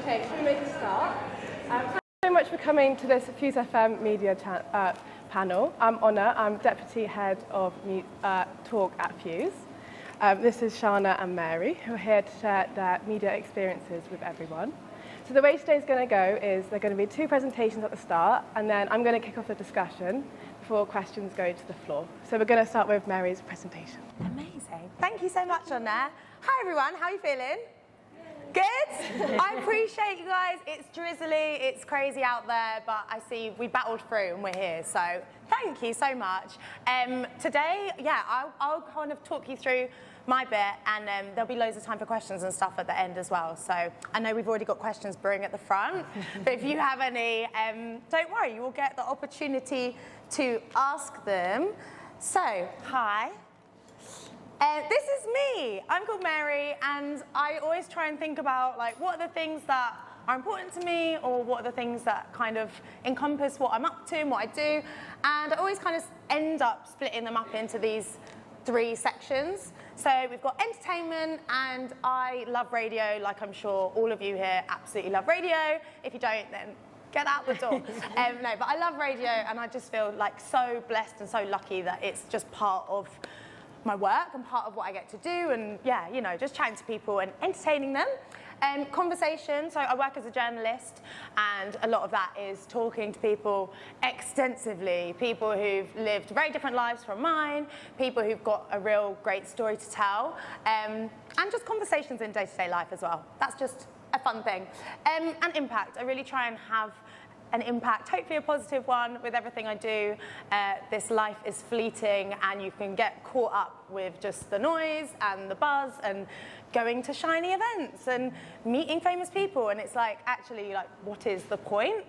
Okay, should we make a start? Thank you so much for coming to this FuseFM media panel. I'm Honor, I'm Deputy Head of Talk at Fuse. This is Shana and Mary, who are here to share their media experiences with everyone. So the way today's going to go is there are going to be 2 presentations at the start, and then I'm going to kick off the discussion before questions go to the floor. So we're going to start with Mary's presentation. Amazing. Thank you so much, Honor. Hi, everyone. How are you feeling? Good? I appreciate you guys. It's drizzly, it's crazy out there, but I see we battled through and we're here, so thank you so much. Today, I'll kind of talk you through my bit, and there'll be loads of time for questions and stuff at the end as well. So I know we've already got questions brewing at the front, but if you have any, don't worry, you will get the opportunity to ask them. So, hi. This is me. I'm called Mary, and I always try and think about like what are the things that are important to me, or what are the things that kind of encompass what I'm up to and what I do. And I always kind of end up splitting them up into these 3 sections. So we've got entertainment, and I love radio, like I'm sure all of you here absolutely love radio. If you don't, then get out the door. No, but I love radio, and I just feel like so blessed and so lucky that it's just part of my work and part of what I get to do, and yeah, you know, just chatting to people and entertaining them. Conversation, so I work as a journalist, and a lot of that is talking to people extensively, people who've lived very different lives from mine, people who've got a real great story to tell, and just conversations in day-to-day life as well. That's just a fun thing. And impact, I really try and have an impact, hopefully a positive one, with everything I do. This life is fleeting, and you can get caught up with just the noise and the buzz and going to shiny events and meeting famous people, and it's like, actually, like, what is the point?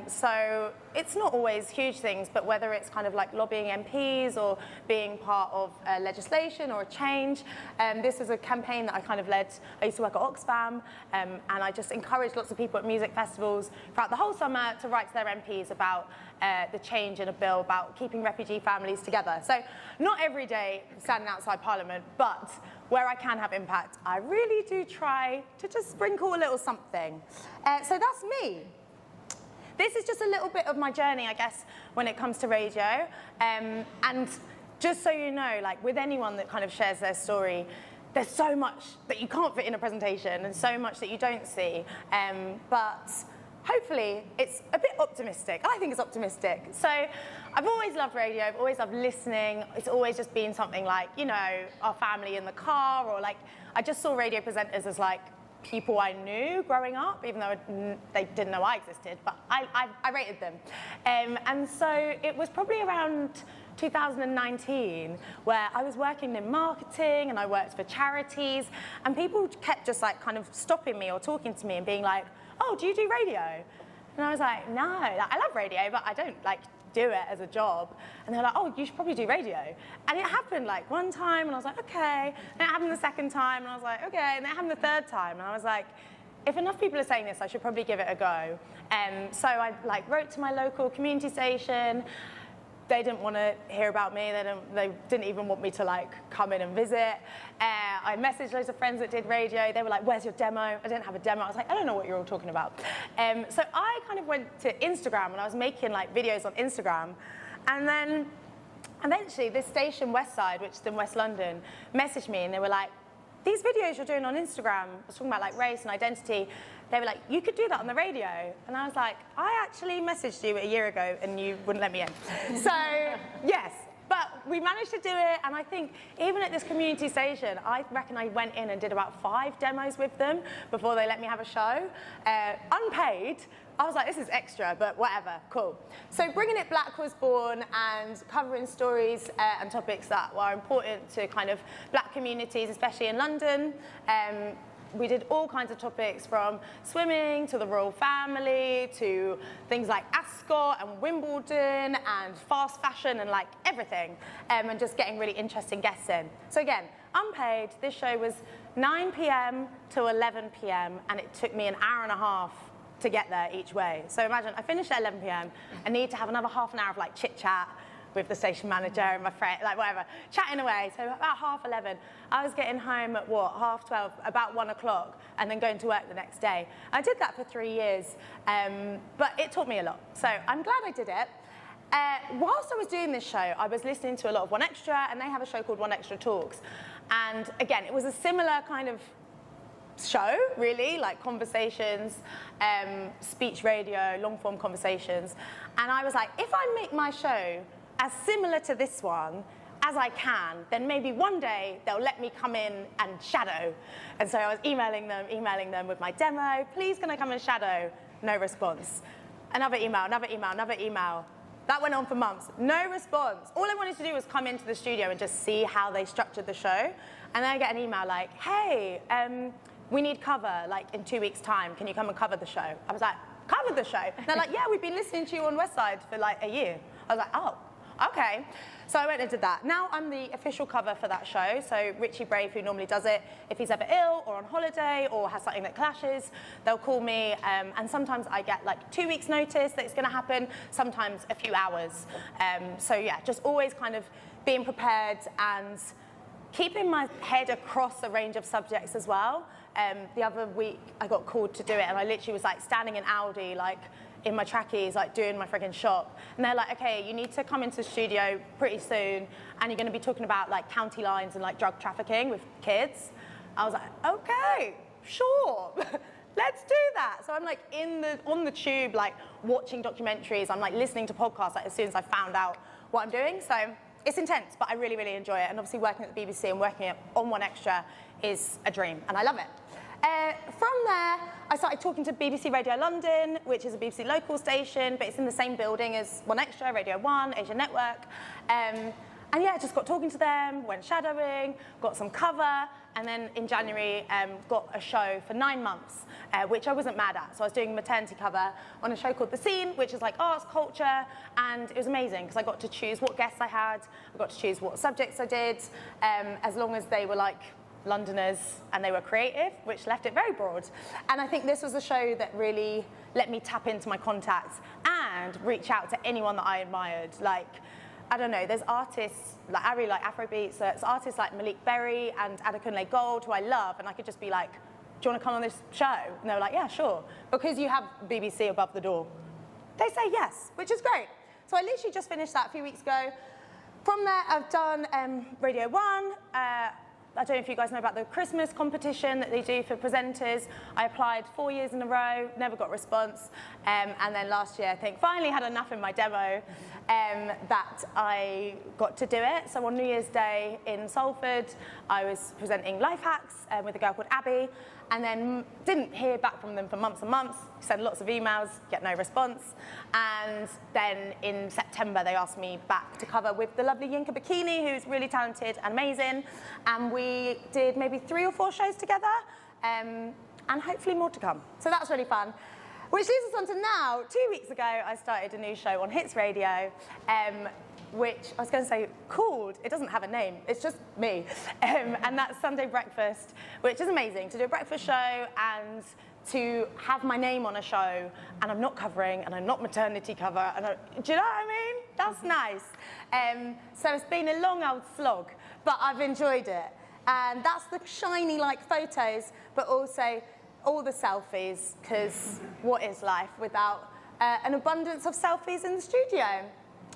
So it's not always huge things, but whether it's kind of like lobbying MPs or being part of legislation or a change. This was a campaign that I kind of led. I used to work at Oxfam, and I just encouraged lots of people at music festivals throughout the whole summer to write to their MPs about the change in a bill about keeping refugee families together. So not every day standing outside Parliament, but where I can have impact, I really do try to just sprinkle a little something. So that's me. This is just a little bit of my journey, I guess, when it comes to radio. And just so you know, like with anyone that kind of shares their story, there's so much that you can't fit in a presentation and so much that you don't see. But hopefully it's a bit optimistic. I think it's optimistic. So I've always loved radio. I've always loved listening. It's always just been something like, you know, our family in the car, or like, I just saw radio presenters as like people I knew growing up, even though they didn't know I existed, but I rated them. And so it was probably around 2019 where I was working in marketing, and I worked for charities, and people kept just like kind of stopping me or talking to me and being like, oh, do you do radio? And I was like, no, like, I love radio, but I don't like do it as a job. And they're like, oh, you should probably do radio. And it happened like one time, and I was like, okay. And it happened the second time, and I was like, okay. And it happened the third time, and I was like, if enough people are saying this, I should probably give it a go. So I like wrote to my local community station. They didn't want to hear about me. They didn't even want me to like come in and visit. I messaged loads of friends that did radio. They were like, where's your demo? I didn't have a demo. I was like, I don't know what you're all talking about. So I kind of went to Instagram, and I was making like videos on Instagram. And then eventually this station, Westside, which is in West London, messaged me, and they were like, these videos you're doing on Instagram, I was talking about like race and identity, they were like, you could do that on the radio. And I was like, I actually messaged you a year ago and you wouldn't let me in. So yes, but we managed to do it. And I think even at this community station, I reckon I went in and did about 5 demos with them before they let me have a show, unpaid. I was like, this is extra, but whatever, cool. So Bringing It Black was born, and covering stories and topics that were important to kind of black communities, especially in London. We did all kinds of topics, from swimming to the royal family to things like Ascot and Wimbledon and fast fashion and like everything, and just getting really interesting guests in. So again, unpaid. This show was 9 p.m. to 11 p.m. and it took me an hour and a half to get there each way. So imagine I finished at 11 p.m. I need to have another half an hour of like chit chat with the station manager and my friend, like whatever, chatting away. So about 11:30, I was getting home at 12:30, about 1 o'clock, and then going to work the next day. I did that for 3 years, but it taught me a lot. So I'm glad I did it. Whilst I was doing this show, I was listening to a lot of One Extra, and they have a show called One Extra Talks. And again, it was a similar kind of show, really, like conversations, speech radio, long form conversations. And I was like, if I make my show as similar to this one as I can, then maybe one day they'll let me come in and shadow. And so I was emailing them with my demo. Please, can I come and shadow? No response. Another email, another email, another email. That went on for months. No response. All I wanted to do was come into the studio and just see how they structured the show. And then I get an email like, hey, we need cover, like in 2 weeks' time. Can you come and cover the show? I was like, cover the show? And they're like, yeah, we've been listening to you on West Side for like a year. I was like, oh, okay. So I went and did that. Now I'm the official cover for that show. So Richie Brave, who normally does it, if he's ever ill or on holiday or has something that clashes, they'll call me. And sometimes I get like 2 weeks notice that it's going to happen, sometimes a few hours. So yeah, just always kind of being prepared and keeping my head across a range of subjects as well. The other week I got called to do it, and I literally was like standing in Aldi, like in my trackies, like doing my friggin' shop. And they're like, okay, you need to come into the studio pretty soon, and you're gonna be talking about like county lines and like drug trafficking with kids. I was like, okay, sure, let's do that. So I'm like on the tube, like watching documentaries. I'm like listening to podcasts like as soon as I found out what I'm doing. So it's intense, but I really, really enjoy it. And obviously working at the BBC and working on One Extra is a dream, and I love it. From there, I started talking to BBC Radio London, which is a BBC local station, but it's in the same building as One Extra, Radio 1, Asia Network. And yeah, just got talking to them, went shadowing, got some cover, and then in January got a show for 9 months, which I wasn't mad at. So I was doing maternity cover on a show called The Scene, which is like arts, culture, and it was amazing because I got to choose what guests I had, I got to choose what subjects I did, as long as they were like Londoners and they were creative, which left it very broad. And I think this was a show that really let me tap into my contacts and reach out to anyone that I admired. Like, I don't know, there's artists, like I really like Afrobeats, so it's artists like Malik Berry and Adekunle Gold, who I love, and I could just be like, do you want to come on this show? And they were like, yeah, sure. Because you have BBC above the door. They say yes, which is great. So I literally just finished that a few weeks ago. From there, I've done Radio 1, I don't know if you guys know about the Christmas competition that they do for presenters. I applied 4 years in a row, never got a response. And then last year, I think, finally had enough in my demo that I got to do it. So on New Year's Day in Salford, I was presenting life hacks with a girl called Abby, and then didn't hear back from them for months and months. Sent lots of emails, get no response. And then in September, they asked me back to cover with the lovely Yinka Bikini, who's really talented and amazing. And we did maybe 3 or 4 shows together, and hopefully more to come. So that's really fun. Which leads us on to now. 2 weeks ago, I started a new show on Hits Radio, which I was going to say called, it doesn't have a name, it's just me. And that's Sunday Breakfast, which is amazing, to do a breakfast show and to have my name on a show, and I'm not covering, and I'm not maternity cover, and do you know what I mean? That's nice. So it's been a long old slog, but I've enjoyed it. And that's the shiny like photos, but also all the selfies, because what is life without an abundance of selfies in the studio?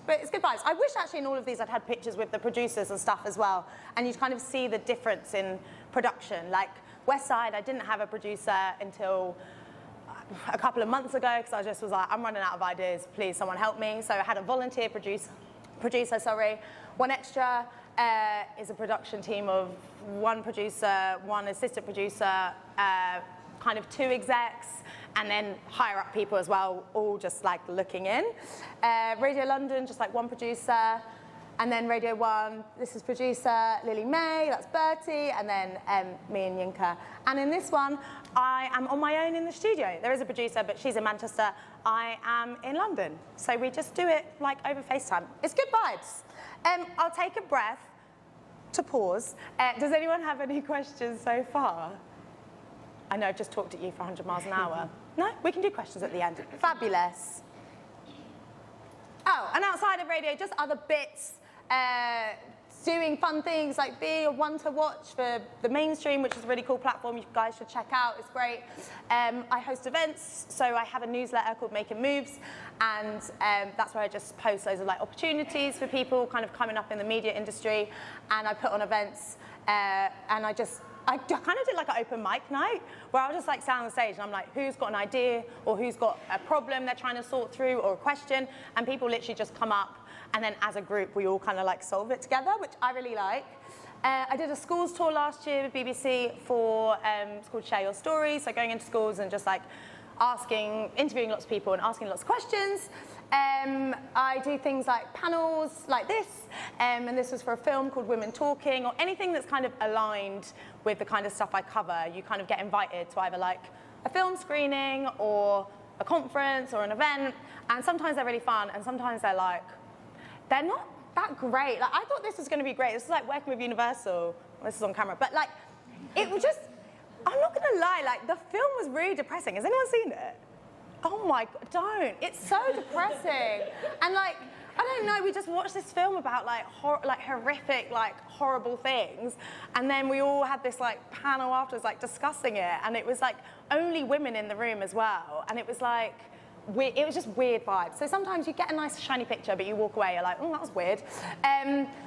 But it's good vibes. I wish actually in all of these I'd had pictures with the producers and stuff as well, and you'd kind of see the difference in production. Like West Side, I didn't have a producer until a couple of months ago, because I just was like, I'm running out of ideas, please someone help me. So I had a volunteer producer. One Extra is a production team of 1 producer, 1 assistant producer, kind of 2 execs, and then higher up people as well, all just like looking in. Radio London, just like 1 producer, and then Radio 1, this is producer Lily May, that's Bertie, and then me and Yinka. And in this one, I am on my own in the studio. There is a producer, but she's in Manchester. I am in London. So we just do it like over FaceTime. It's good vibes. I'll take a breath to pause. Does anyone have any questions so far? I know I've just talked at you for 100 miles an hour. No? We can do questions at the end. Fabulous. Oh, and outside of radio, just other bits, doing fun things like being a one to watch for the Mainstream, which is a really cool platform you guys should check out. It's great. I host events, so I have a newsletter called Making Moves, and that's where I just post loads of like opportunities for people kind of coming up in the media industry, and I put on events, and I kind of did like an open mic night where I'll just like stand on the stage and I'm like, who's got an idea or who's got a problem they're trying to sort through or a question, and people literally just come up, and then as a group we all kind of like solve it together, which I really like. I did a schools tour last year with BBC for, it's called Share Your Story, so going into schools and just like interviewing lots of people and asking lots of questions. I do things like panels like this, and this was for a film called Women Talking, or anything that's kind of aligned with the kind of stuff I cover. You kind of get invited to either like a film screening or a conference or an event, and sometimes they're really fun, and sometimes they're not that great. Like, I thought this was going to be great. This is like working with Universal. This is on camera, but like, it was just, I'm not going to lie, like the film was really depressing. Has anyone seen it? Oh my God, don't. It's so depressing. And like, I don't know, we just watched this film about like horrific, like horrible things. And then we all had this like panel afterwards, like discussing it. And it was like only women in the room as well. And it was like, it was just weird vibes. So sometimes you get a nice shiny picture, but you walk away, you're like, oh, that was weird.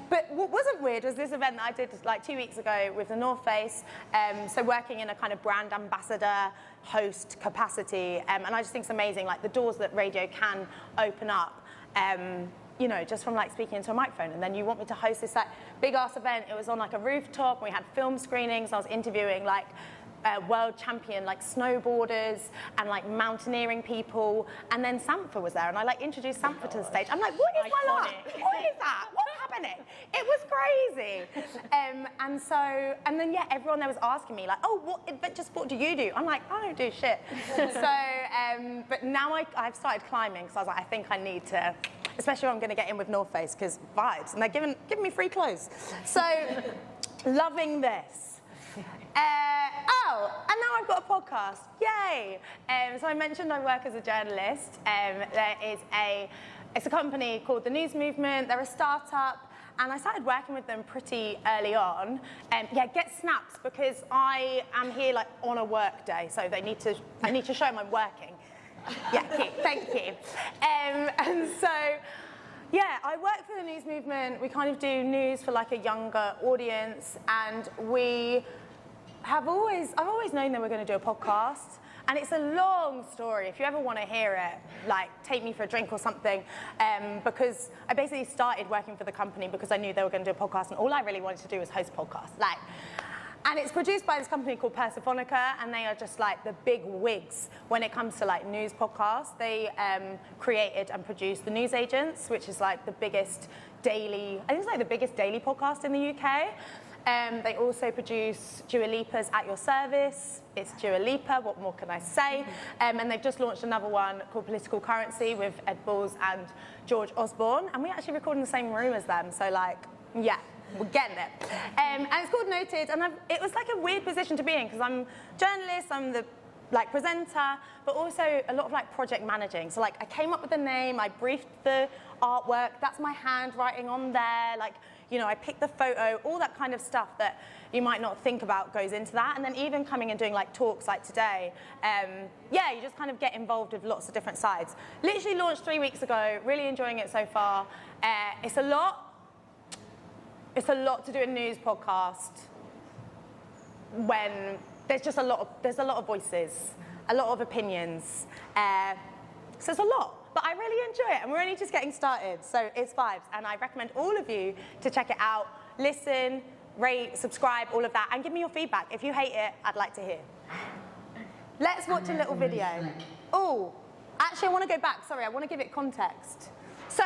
But what wasn't weird was this event that I did like 2 weeks ago with the North Face. So working in a kind of brand ambassador host capacity. And I just think it's amazing, like the doors that radio can open up, you know, just from like speaking into a microphone. And then you want me to host this like big ass event. It was on like a rooftop, and we had film screenings. I was interviewing like world champion like snowboarders and like mountaineering people, and then Sampha was there, and I like introduced Sampha to the stage. I'm like, what is my life? What is that? What's happening? It was crazy. And then yeah, everyone there was asking me like, oh, what adventure sport do you do? I'm like, I don't do shit. But now I've started climbing, so I was like, I think I need to, especially when I'm going to get in with North Face, because vibes, and they're giving me free clothes. So loving this. And now I've got a podcast. Yay! So I mentioned I work as a journalist. It's a company called The News Movement. They're a startup, and I started working with them pretty early on. Get snaps, because I am here like on a work day, so I need to show them I'm working. Yeah, cute. Thank you. And so. Yeah, I work for The News Movement. We kind of do news for like a younger audience, and I've always known that we're going to do a podcast, and it's a long story. If you ever want to hear it, like take me for a drink or something, because I basically started working for the company because I knew they were going to do a podcast, and all I really wanted to do was host podcasts. And it's produced by this company called Persephonica, and they are just like the big wigs when it comes to like news podcasts. They created and produced The News Agents, which is like the biggest daily podcast in the UK. They also produce Dua Lipa's At Your Service. It's Dua Lipa, what more can I say? And they've just launched another one called Political Currency with Ed Balls and George Osborne, and we actually record in the same room as them, so like, yeah. We're getting it. And it's called Noted, and it was like a weird position to be in, because I'm a journalist, I'm the like presenter, but also a lot of like project managing. So like I came up with the name, I briefed the artwork, that's my handwriting on there, like, you know, I picked the photo, all that kind of stuff that you might not think about goes into that. And then even coming and doing like talks like today, you just kind of get involved with lots of different sides. Literally launched 3 weeks ago, really enjoying it so far. It's a lot to do a news podcast when there's just a lot of voices, a lot of opinions. So it's a lot, but I really enjoy it, and we're only just getting started, so it's vibes. And I recommend all of you to check it out, listen, rate, subscribe, all of that, and give me your feedback. If you hate it, I'd like to hear. Let's watch a little video. Oh, actually, I want to go back. Sorry, I want to give it context. So,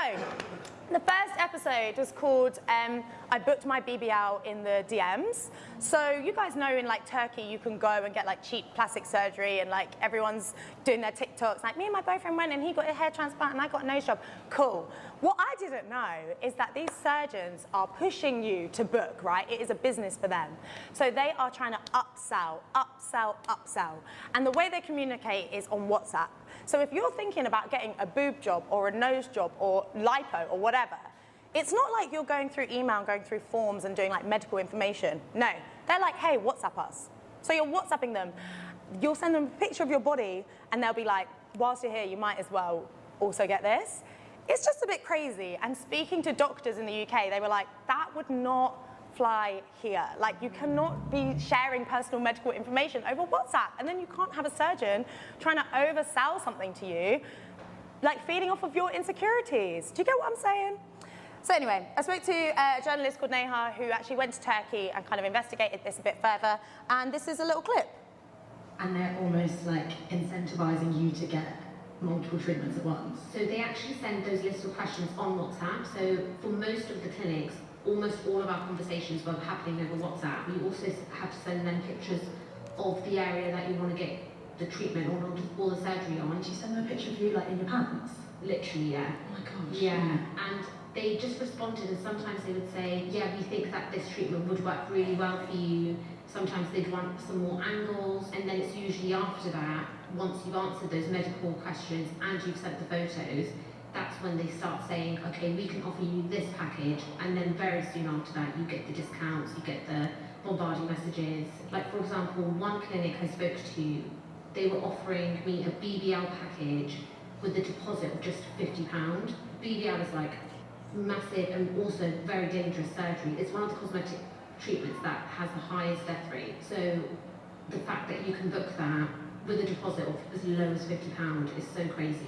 The first episode was called I Booked My BBL in the DMs. So you guys know in like Turkey you can go and get like cheap plastic surgery and like everyone's doing their TikToks. Like me and my boyfriend went and he got a hair transplant and I got a nose job. Cool. What I didn't know is that these surgeons are pushing you to book, right? It is a business for them. So they are trying to upsell. And the way they communicate is on WhatsApp. So if you're thinking about getting a boob job or a nose job or lipo or whatever, it's not like you're going through email and going through forms and doing like medical information. No, they're like, hey, WhatsApp us. So you're WhatsApping them. You'll send them a picture of your body and they'll be like, whilst you're here, you might as well also get this. It's just a bit crazy. And speaking to doctors in the UK, they were like, that would not fly here. Like, you cannot be sharing personal medical information over WhatsApp. And then you can't have a surgeon trying to oversell something to you, like feeding off of your insecurities. Do you get what I'm saying? So anyway, I spoke to a journalist called Neha who actually went to Turkey and kind of investigated this a bit further. And this is a little clip. And they're almost like incentivizing you to get multiple treatments at once. So they actually send those lists of questions on WhatsApp. So for most of the clinics, almost all of our conversations were happening over WhatsApp. We also have to send them pictures of the area that you want to get the treatment or the surgery on. Do you send them a picture of you like in your pants? Literally, yeah. Oh my gosh. Yeah, and they just responded, and sometimes they would say, yeah, we think that this treatment would work really well for you. Sometimes they'd want some more angles, and then it's usually after that, once you've answered those medical questions and you've sent the photos, that's when they start saying, okay, we can offer you this package, and then very soon after that, you get the discounts, you get the bombarding messages. Like, for example, one clinic I spoke to, they were offering me a BBL package with a deposit of just £50. BBL is like massive and also very dangerous surgery. It's one of the cosmetic treatments that has the highest death rate. So the fact that you can book that with a deposit of as low as £50 is so crazy.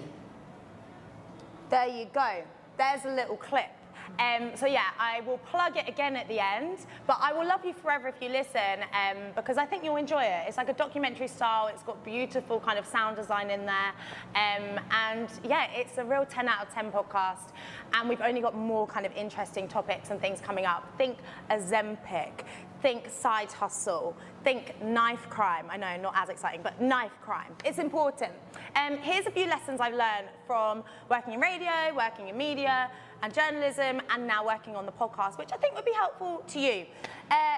There you go. There's a little clip. So yeah, I will plug it again at the end, but I will love you forever if you listen, because I think you'll enjoy it. It's like a documentary style. It's got beautiful kind of sound design in there. And yeah, it's a real 10 out of 10 podcast. And we've only got more kind of interesting topics and things coming up. Think Ozempic, think side hustle, think knife crime. I know, not as exciting, but knife crime. It's important. Here's a few lessons I've learned from working in radio, working in media, and journalism, and now working on the podcast, which I think would be helpful to you.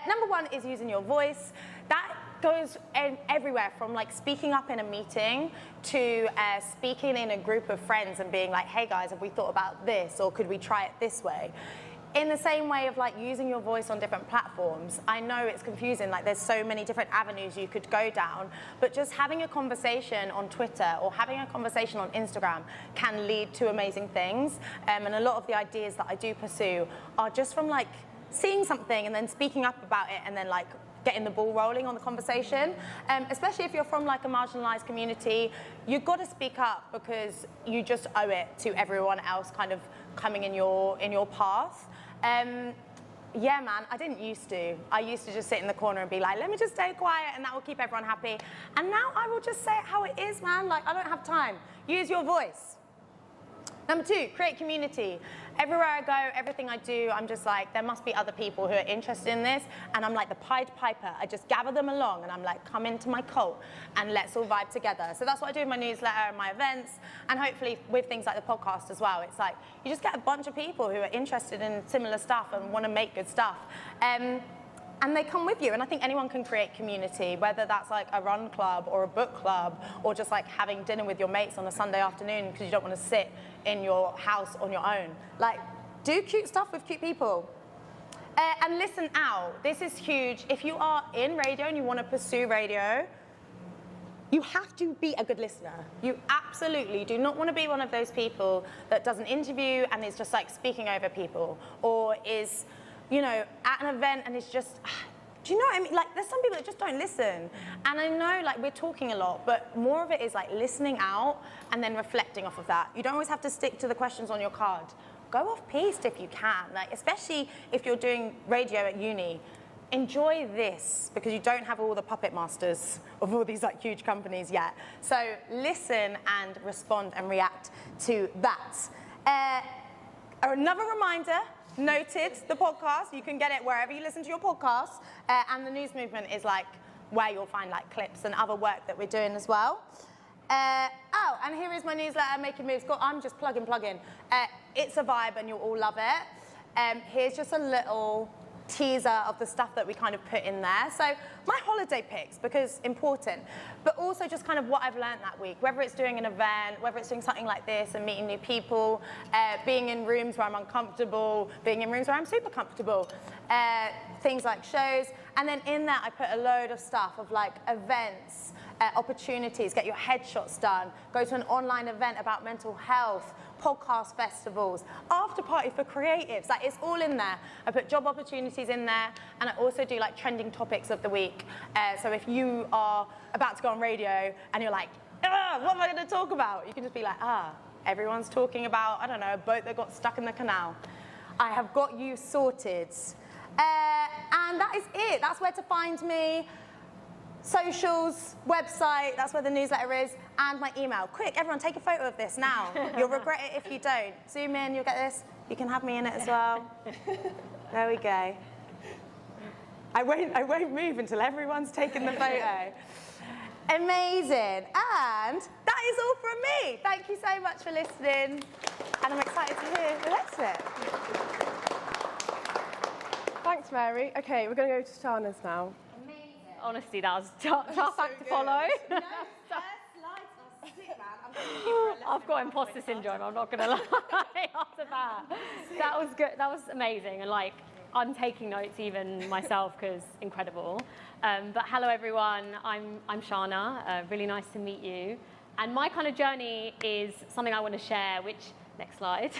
Number one is using your voice. That goes everywhere, from like speaking up in a meeting to speaking in a group of friends and being like, hey guys, have we thought about this, or could we try it this way? In the same way of like using your voice on different platforms. I know it's confusing, like there's so many different avenues you could go down, but just having a conversation on Twitter or having a conversation on Instagram can lead to amazing things. And a lot of the ideas that I do pursue are just from like seeing something and then speaking up about it and then like getting the ball rolling on the conversation. Especially if you're from like a marginalized community, you've got to speak up because you just owe it to everyone else kind of coming in your path. Yeah, man, I didn't used to. I used to just sit in the corner and be like, let me just stay quiet and that will keep everyone happy. And now I will just say it how it is, man. Like, I don't have time. Use your voice. Number two, create community. Everywhere I go, everything I do, I'm just like, there must be other people who are interested in this. And I'm like the Pied Piper. I just gather them along and I'm like, come into my cult and let's all vibe together. So that's what I do in my newsletter and my events. And hopefully with things like the podcast as well. It's like, you just get a bunch of people who are interested in similar stuff and want to make good stuff. And they come with you. And I think anyone can create community, whether that's like a run club or a book club or just like having dinner with your mates on a Sunday afternoon because you don't want to sit in your house on your own. Like, do cute stuff with cute people. And listen out. This is huge. If you are in radio and you want to pursue radio, you have to be a good listener. You absolutely do not want to be one of those people that does an interview and is just like speaking over people, or is, you know, at an event and it's just, do you know what I mean? Like, there's some people that just don't listen. And I know, like, we're talking a lot, but more of it is like listening out and then reflecting off of that. You don't always have to stick to the questions on your card. Go off-piste if you can, like, especially if you're doing radio at uni. Enjoy this, because you don't have all the puppet masters of all these like huge companies yet. So listen and respond and react to that. Another reminder, noted the podcast. You can get it wherever you listen to your podcasts. And the news movement is like where you'll find like clips and other work that we're doing as well. And here is my newsletter, Making Moves. I'm just plugging. It's a vibe and you'll all love it. Here's just a little teaser of the stuff that we kind of put in there. So my holiday picks, because important, but also just kind of what I've learned that week, whether it's doing an event, whether it's doing something like this and meeting new people, being in rooms where I'm uncomfortable, being in rooms where I'm super comfortable, things like shows. And then in that I put a load of stuff of like events, opportunities, get your headshots done, go to an online event about mental health, podcast festivals, after party for creatives, like it's all in there. I put job opportunities in there, and I also do like trending topics of the week. So if you are about to go on radio and you're like, what am I going to talk about? You can just be like, everyone's talking about, I don't know, a boat that got stuck in the canal. I have got you sorted. And that is it. That's where to find me. Socials, website, that's where the newsletter is, and my email. Quick, everyone, take a photo of this now. You'll regret it if you don't. Zoom in, you'll get this. You can have me in it as well. There we go. I won't move until everyone's taken the photo. Amazing. And that is all from me. Thank you so much for listening. And I'm excited to hear the rest of it. Thanks, Mary. Okay, we're going to go to Shana's now. Honestly, that was tough act to follow. I've got imposter syndrome, I'm not going to lie after that. That was good. That was amazing. And like, I'm taking notes even myself because incredible. But hello, everyone. I'm Shana. Really nice to meet you. And my kind of journey is something I want to share, which, next slide,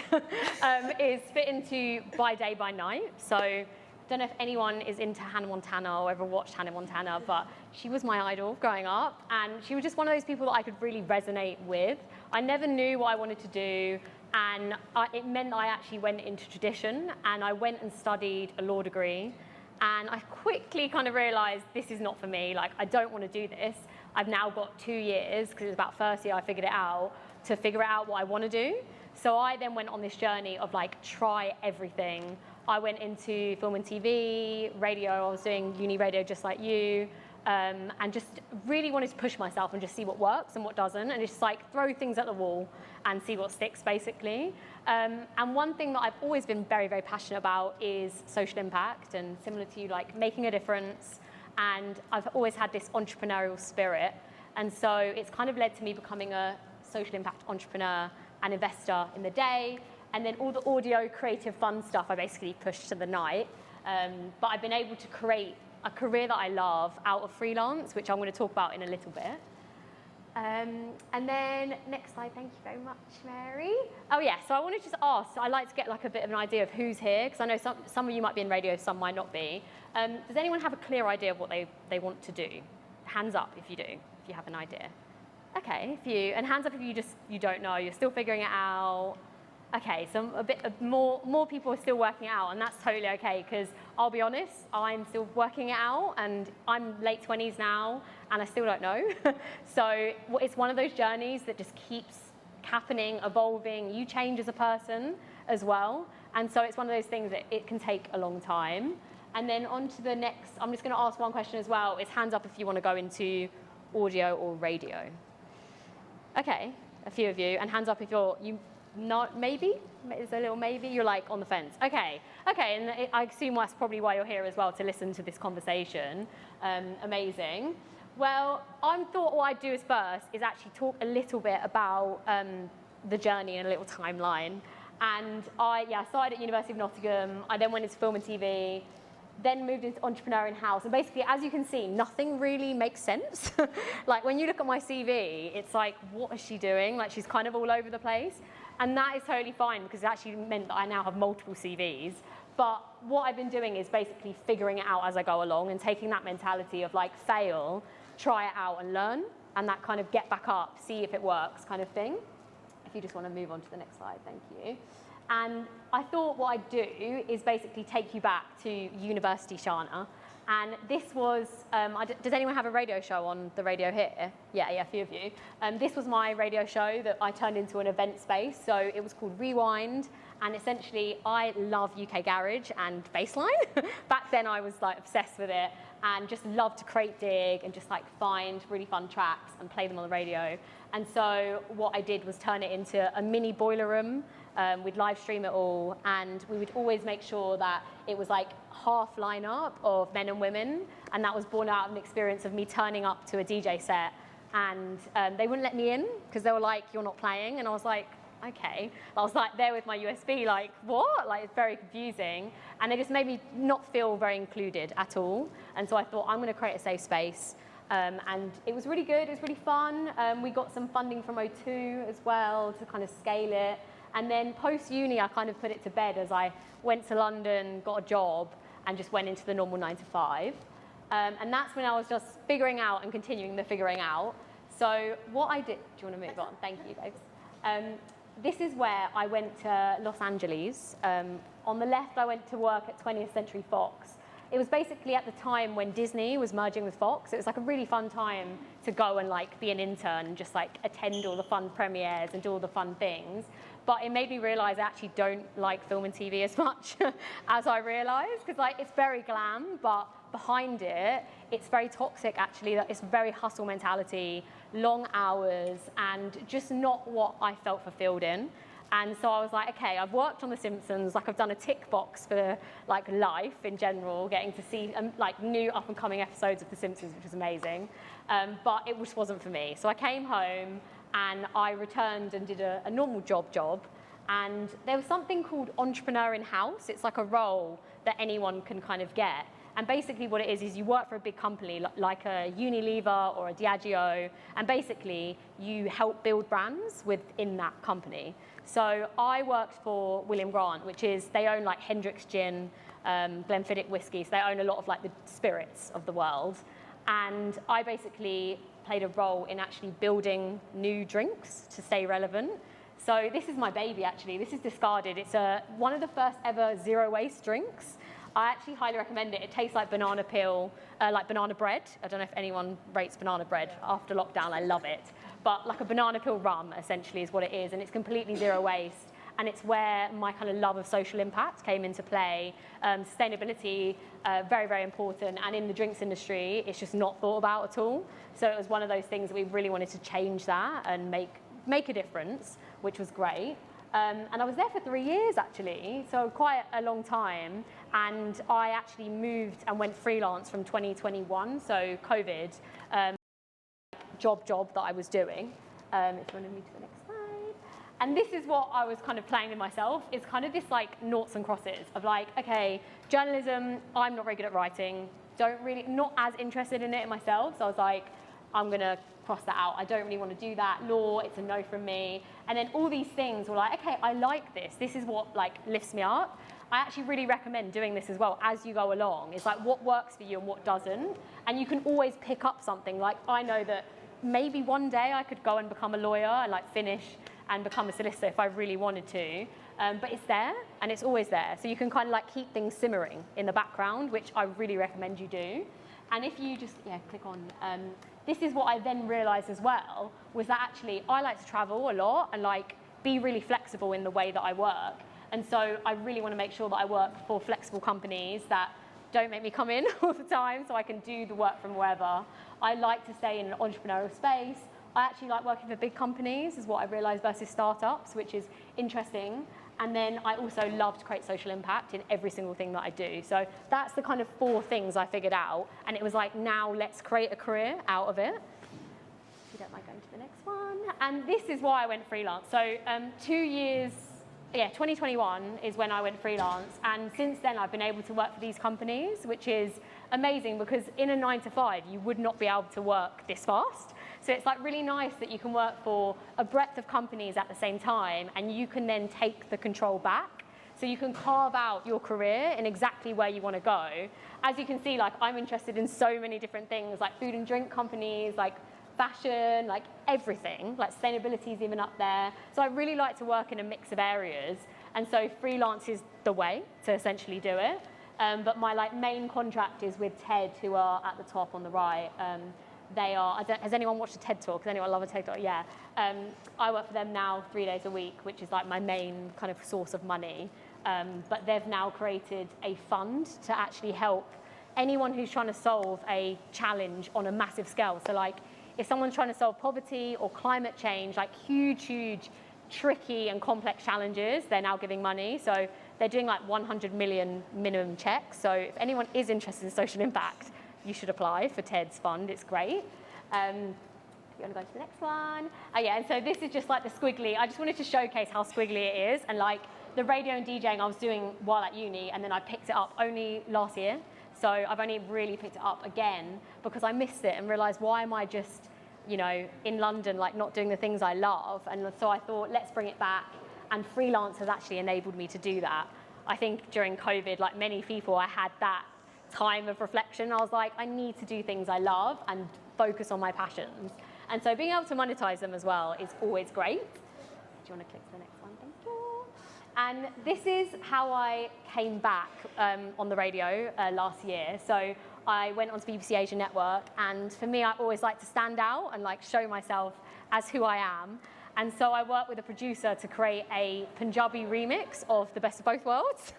is fit into by day, by night. So, don't know if anyone is into Hannah Montana or ever watched Hannah Montana, but she was my idol growing up, and she was just one of those people that I could really resonate with. I never knew what I wanted to do, and it meant that I actually went into tradition, and I went and studied a law degree, and I quickly kind of realized this is not for me. Like, I don't want to do this. I've now got 2 years, because it was about first year I figured it out, to figure out what I want to do. So I then went on this journey of like, try everything. I went into film and TV, radio. I was doing uni radio just like you, and just really wanted to push myself and just see what works and what doesn't, and just like throw things at the wall and see what sticks, basically. And one thing that I've always been very, very passionate about is social impact, and similar to you, like making a difference. And I've always had this entrepreneurial spirit, and so it's kind of led to me becoming a social impact entrepreneur and investor in the day. And then all the audio, creative, fun stuff I basically pushed to the night. But I've been able to create a career that I love out of freelance, which I'm going to talk about in a little bit. And then next slide, thank you very much, Mary. Oh yeah, so I wanted to just ask, I like to get like a bit of an idea of who's here, because I know some of you might be in radio, some might not be. Does anyone have a clear idea of what they want to do? Hands up if you do, if you have an idea. Okay, a few. And hands up if you don't know, you're still figuring it out. Okay, so a bit more people are still working it out, and that's totally okay, because I'll be honest, I'm still working it out, and I'm late 20s now, and I still don't know. So it's one of those journeys that just keeps happening, evolving. You change as a person as well, and so it's one of those things that it can take a long time. And then on to the next, I'm just going to ask one question as well. It's hands up if you want to go into audio or radio. Okay, a few of you, and hands up if you not maybe? Is there a little maybe? You're like on the fence. Okay, and I assume that's probably why you're here as well, to listen to this conversation. Amazing. Well, I thought what I'd do is first is actually talk a little bit about the journey and a little timeline. And I started at University of Nottingham. I then went into film and TV, then moved into entrepreneur in-house. And basically, as you can see, nothing really makes sense. Like, when you look at my CV, it's like, what is she doing? Like, she's kind of all over the place. And that is totally fine, because it actually meant that I now have multiple CVs. But what I've been doing is basically figuring it out as I go along, and taking that mentality of like, fail, try it out and learn, and that kind of get back up, see if it works kind of thing. If you just want to move on to the next slide, thank you. And I thought what I'd do is basically take you back to University Shana, And this was, does anyone have a radio show on the radio here? Yeah, a few of you. This was my radio show that I turned into an event space. So it was called Rewind. And essentially, I love UK garage and bassline. Back then, I was like obsessed with it and just loved to crate dig and just like find really fun tracks and play them on the radio. And so what I did was turn it into a mini boiler room. We'd live stream it all, and we would always make sure that it was like half lineup of men and women, and that was born out of an experience of me turning up to a DJ set, and they wouldn't let me in because they were like, "You're not playing," and I was like, okay. I was like there with my USB, like, what? Like, it's very confusing. And it just made me not feel very included at all. And so I thought, I'm going to create a safe space. And it was really good. It was really fun. We got some funding from O2 as well to kind of scale it. And then post-uni, I kind of put it to bed as I went to London, got a job, and just went into the normal 9 to 5. And that's when I was just figuring out and continuing the figuring out. So what I did, do you want to move on? Thank you, babes. This is where I went to Los Angeles. On the left, I went to work at 20th Century Fox. It was basically at the time when Disney was merging with Fox. It was like a really fun time to go and like be an intern and just like attend all the fun premieres and do all the fun things. But it made me realize I actually don't like film and TV as much as I realized, because like it's very glam, but behind it, it's very toxic actually. That it's very hustle mentality, long hours, and just not what I felt fulfilled in. And so I was like, okay, I've worked on The Simpsons, like I've done a tick box for like life in general, getting to see like new up and coming episodes of The Simpsons, which was amazing. But it just wasn't for me. So I came home and I returned and did a normal job. And there was something called entrepreneur in-house. It's like a role that anyone can kind of get. And basically what it is you work for a big company like a Unilever or a Diageo, and basically you help build brands within that company. So I worked for William Grant, which is, they own like Hendrick's Gin, Glenfiddich whiskey, so they own a lot of like the spirits of the world. And I basically played a role in actually building new drinks to stay relevant. So this is my baby actually, this is discarded. It's one of the first ever zero waste drinks. I actually highly recommend it. It tastes like banana peel, like banana bread. I don't know if anyone rates banana bread after lockdown, I love it. But like a banana peel rum, essentially, is what it is. And it's completely zero waste. And it's where my kind of love of social impact came into play. Sustainability, very, very important. And in the drinks industry, it's just not thought about at all. So it was one of those things that we really wanted to change that and make a difference, which was great. And I was there for 3 years, actually, so quite a long time. And I actually moved and went freelance from 2021, so COVID, job that I was doing. If you want to move to the next slide. And this is what I was kind of playing with myself. It's kind of this like noughts and crosses of like, okay, journalism, I'm not very good at writing, not as interested in it myself. So I was like, I'm going to cross that out. I don't really want to do that. Law, it's a no from me. And then all these things were like, okay, I like this. This is what like lifts me up. I actually really recommend doing this as well as you go along. It's like what works for you and what doesn't. And you can always pick up something. Like I know that maybe one day I could go and become a lawyer and like finish and become a solicitor if I really wanted to. But it's there and it's always there. So you can kind of like keep things simmering in the background, which I really recommend you do. And if you just, click on, this is what I then realized as well, was that actually I like to travel a lot and like be really flexible in the way that I work. And so I really want to make sure that I work for flexible companies that don't make me come in all the time so I can do the work from wherever. I like to stay in an entrepreneurial space. I actually like working for big companies, is what I realized, versus startups, which is interesting. And then I also love to create social impact in every single thing that I do. So that's the kind of 4 things I figured out. And it was like, now let's create a career out of it. If you don't mind going to the next one. And this is why I went freelance. So 2 years, 2021 is when I went freelance. And since then, I've been able to work for these companies, which is amazing because in a 9 to 5, you would not be able to work this fast. So it's like really nice that you can work for a breadth of companies at the same time, and you can then take the control back. So you can carve out your career in exactly where you want to go. As you can see, like I'm interested in so many different things, like food and drink companies, like fashion, like everything, like sustainability is even up there. So I really like to work in a mix of areas. And so freelance is the way to essentially do it. But my like main contract is with TED, who are at the top on the right. They are, has anyone watched a TED Talk? Does anyone love a TED Talk? Yeah. I work for them now 3 days a week, which is like my main kind of source of money. But they've now created a fund to actually help anyone who's trying to solve a challenge on a massive scale. So like if someone's trying to solve poverty or climate change, like huge, tricky and complex challenges, they're now giving money. So they're doing like 100 million minimum checks. So if anyone is interested in social impact, you should apply for TED's fund. It's great. You want to go to the next one? Oh yeah, and so this is just like the squiggly. I just wanted to showcase how squiggly it is. And like the radio and DJing I was doing while at uni, and then I picked it up only last year. So I've only really picked it up again because I missed it and realized, why am I just, you know, in London, like not doing the things I love? And so I thought, let's bring it back. And freelance has actually enabled me to do that. I think during COVID, like many people, I had that time of reflection. I was like, I need to do things I love and focus on my passions. And so being able to monetize them as well is always great. Do you want to click to the next one? Thank you. And this is how I came back on the radio last year. So I went onto BBC Asia Network, and for me, I always like to stand out and like show myself as who I am. And so I worked with a producer to create a Punjabi remix of The Best of Both Worlds.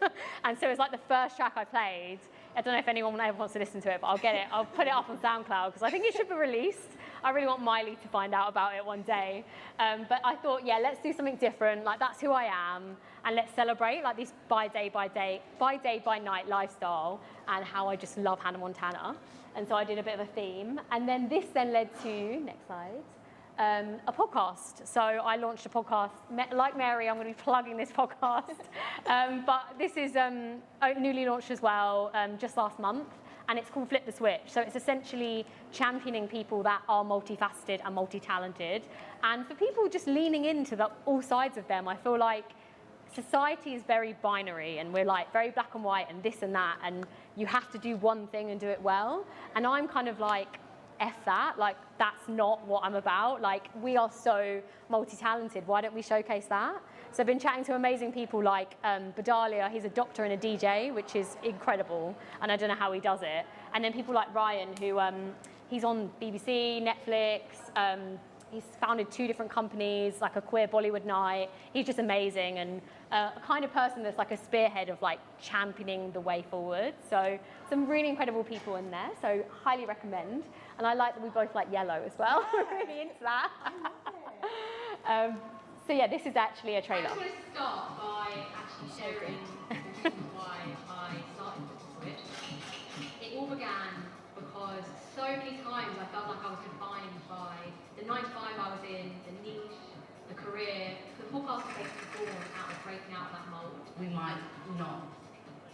And so it was like the first track I played. I don't know if anyone ever wants to listen to it, but I'll put it up on SoundCloud because I think it should be released. I really want Miley to find out about it one day. But I thought, yeah, let's do something different. Like, that's who I am. And let's celebrate like this by day by night lifestyle and how I just love Hannah Montana. And so I did a bit of a theme. And then this then led to, next slide, a podcast. So I launched a podcast. Like Mary, I'm going to be plugging this podcast. But this is newly launched as well, just last month. And it's called Flip the Switch. So it's essentially championing people that are multifaceted and multi-talented. And for people just leaning into all sides of them, I feel like society is very binary and we're like very black and white and this and that. And you have to do one thing and do it well. And I'm kind of like, F that, like that's not what I'm about. Like we are so multi-talented, why don't we showcase that? So I've been chatting to amazing people like Badalia, he's a doctor and a DJ, which is incredible, and I don't know how he does it. And then people like Ryan, who he's on BBC, Netflix, he's founded 2 different companies, like a queer Bollywood night. He's just amazing and a kind of person that's like a spearhead of like championing the way forward. So some really incredible people in there, so highly recommend. And I like that we both like yellow as well. We're really into that. So yeah, this is actually a trailer. I just want to start by actually sharing why I started with the Switch. It all began because so many times I felt like I was defined by the 9 to 5 I was in, the niche, the career. The podcast was basically born out of breaking out of that mold. We might not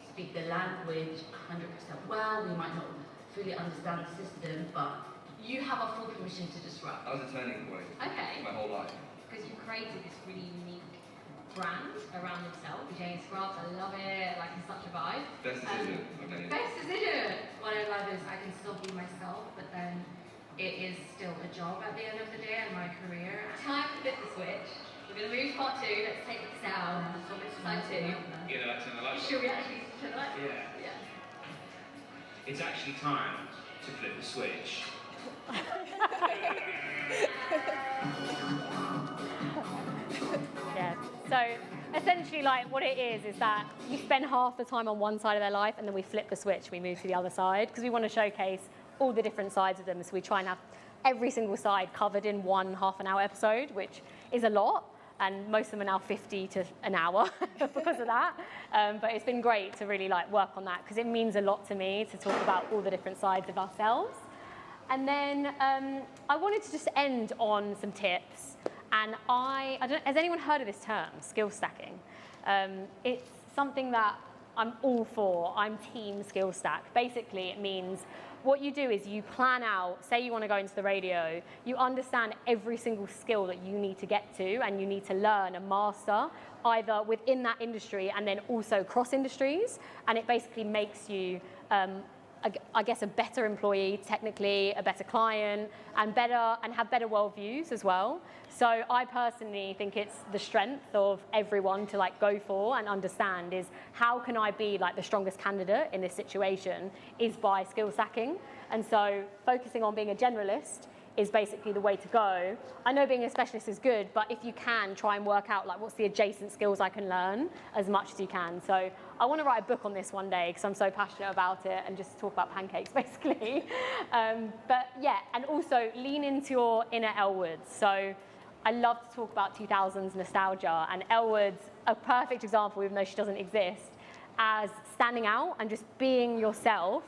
speak the language 100% well, we might not fully understand the system, but you have a full permission to disrupt. That was a turning point. Okay. My whole life. Because you created this really unique brand around yourself. Jane Scrubs, I love it. Like, it's such a vibe. Best decision. Okay. Best decision. What I love is I can still be myself, but then it is still a job at the end of the day and my career. Time to flip the switch. We're going to move to part 2. Let's take this out. Side 2. Yeah, that's an election. Should we actually turn the light? Yeah. It's actually time to flip the switch. Yeah. So essentially, like what it is that you spend half the time on one side of their life, and then we flip the switch. We move to the other side because we want to showcase all the different sides of them. So we try and have every single side covered in one half-an-hour episode, which is a lot. And most of them are now 50 to an hour because of that. But it's been great to really like work on that because it means a lot to me to talk about all the different sides of ourselves. And then I wanted to just end on some tips. And I don't, has anyone heard of this term, skill stacking? It's something that I'm all for. I'm team skill stack. Basically, it means what you do is you plan out, say you want to go into the radio, you understand every single skill that you need to get to and you need to learn and master, either within that industry and then also cross industries. And it basically makes you I guess, a better employee, technically, a better client, and have better worldviews as well. So I personally think it's the strength of everyone to like go for and understand is how can I be like the strongest candidate in this situation is by skill stacking. And so focusing on being a generalist is basically the way to go. I know being a specialist is good, but if you can, try and work out like what's the adjacent skills I can learn as much as you can. So I want to write a book on this one day because I'm so passionate about it and just talk about pancakes basically. But yeah, and also lean into your inner Elwoods. So I love to talk about 2000s nostalgia, and Elwood's a perfect example, even though she doesn't exist, as standing out and just being yourself.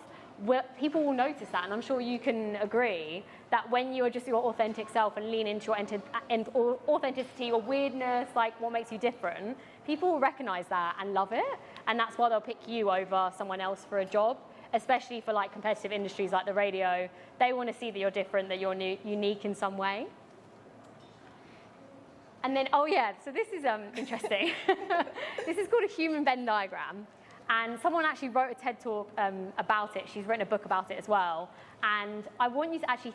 People will notice that, and I'm sure you can agree that when you are just your authentic self and lean into your authenticity or weirdness, like what makes you different, people will recognize that and love it, and that's why they'll pick you over someone else for a job, especially for like competitive industries like the radio. They want to see that you're different, that you're unique in some way. And then, oh yeah, so this is interesting. This is called a human Venn diagram. And someone actually wrote a TED talk about it. She's written a book about it as well. And I want you to actually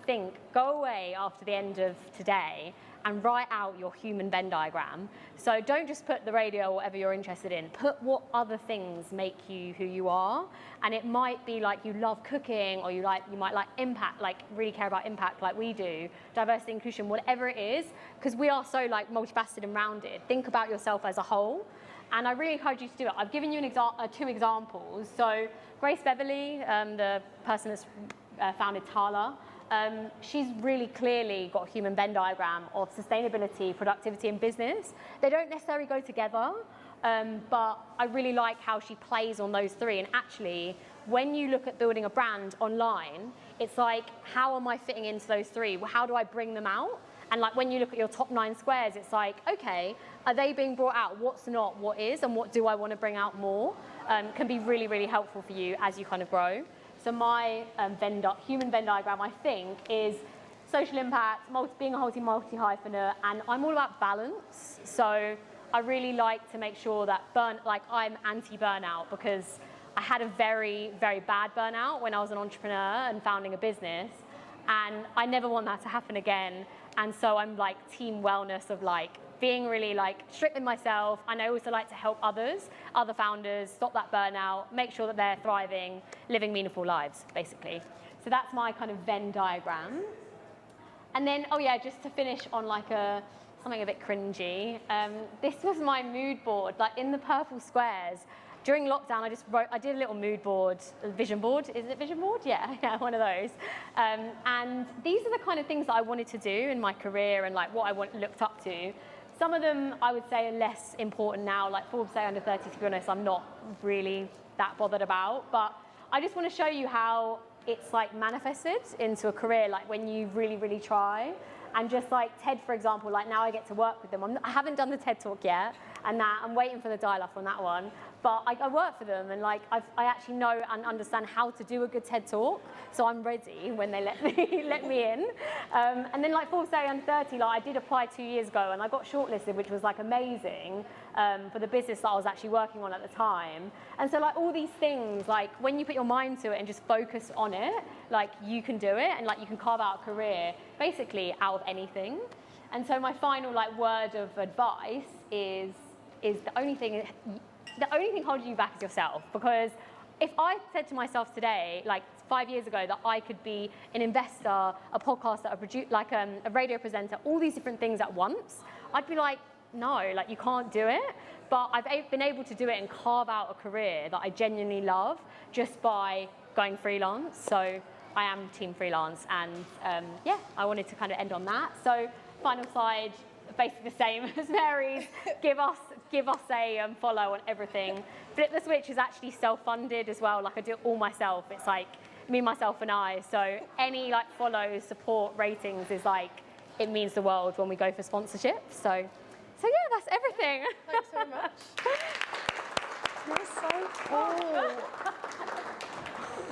go away after the end of today and write out your human Venn diagram. So don't just put the radio or whatever you're interested in. Put what other things make you who you are. And it might be like you love cooking, or you might like impact, like really care about impact like we do, diversity, inclusion, whatever it is, because we are so like multifaceted and rounded. Think about yourself as a whole. And I really encourage you to do it. I've given you two examples. So Grace Beverly, the person that's founded Tala, she's really clearly got a human Venn diagram of sustainability, productivity, and business. They don't necessarily go together, but I really like how she plays on those three. And actually, when you look at building a brand online, it's like, how am I fitting into those three? How do I bring them out? And like when you look at your top 9 squares, it's like, okay, are they being brought out? What's not, what is, and what do I want to bring out more? Can be really, really helpful for you as you kind of grow. So my human Venn diagram, I think, is social impact, being a multi-hyphenate, and I'm all about balance. So I really like to make sure that I'm anti-burnout, because I had a very, very bad burnout when I was an entrepreneur and founding a business, and I never want that to happen again. And so I'm like team wellness of like being really like strict with myself. And I also like to help others, other founders, stop that burnout, make sure that they're thriving, living meaningful lives, basically. So that's my kind of Venn diagram. And then, oh yeah, just to finish on like something a bit cringy. This was my mood board, like in the purple squares. During lockdown, I did a little mood board, vision board. Is it vision board? Yeah, one of those. And these are the kind of things that I wanted to do in my career and like what I looked up to. Some of them I would say are less important now, like Forbes Say Under 30, to be honest, I'm not really that bothered about. But I just want to show you how it's like manifested into a career, like when you really, really try. And just like TED, for example, like now I get to work with them. I haven't done the TED Talk yet, and I'm waiting for the dial-up on that one. But I work for them, and like I actually know and understand how to do a good TED Talk, so I'm ready when they let me in. And then like Forbes Say Under 30, like I did apply 2 years ago, and I got shortlisted, which was like amazing for the business that I was actually working on at the time. And so like all these things, like when you put your mind to it and just focus on it, like you can do it, and like you can carve out a career basically out of anything. And so my final like word of advice is the only thing holding you back is yourself. Because if I said to myself today, like 5 years ago, that I could be an investor, a podcaster, a radio presenter, all these different things at once, I'd be like, no, like you can't do it. But I've been able to do it and carve out a career that I genuinely love just by going freelance. So I am team freelance, and yeah, I wanted to kind of end on that. So final slide, basically the same as Mary's. Give us a follow on everything. Flip the Switch is actually self-funded as well. Like I do it all myself. It's like me, myself, and I. So any like follows, support, ratings is like, it means the world when we go for sponsorship. So yeah, that's everything. Thanks so much. You're so cool.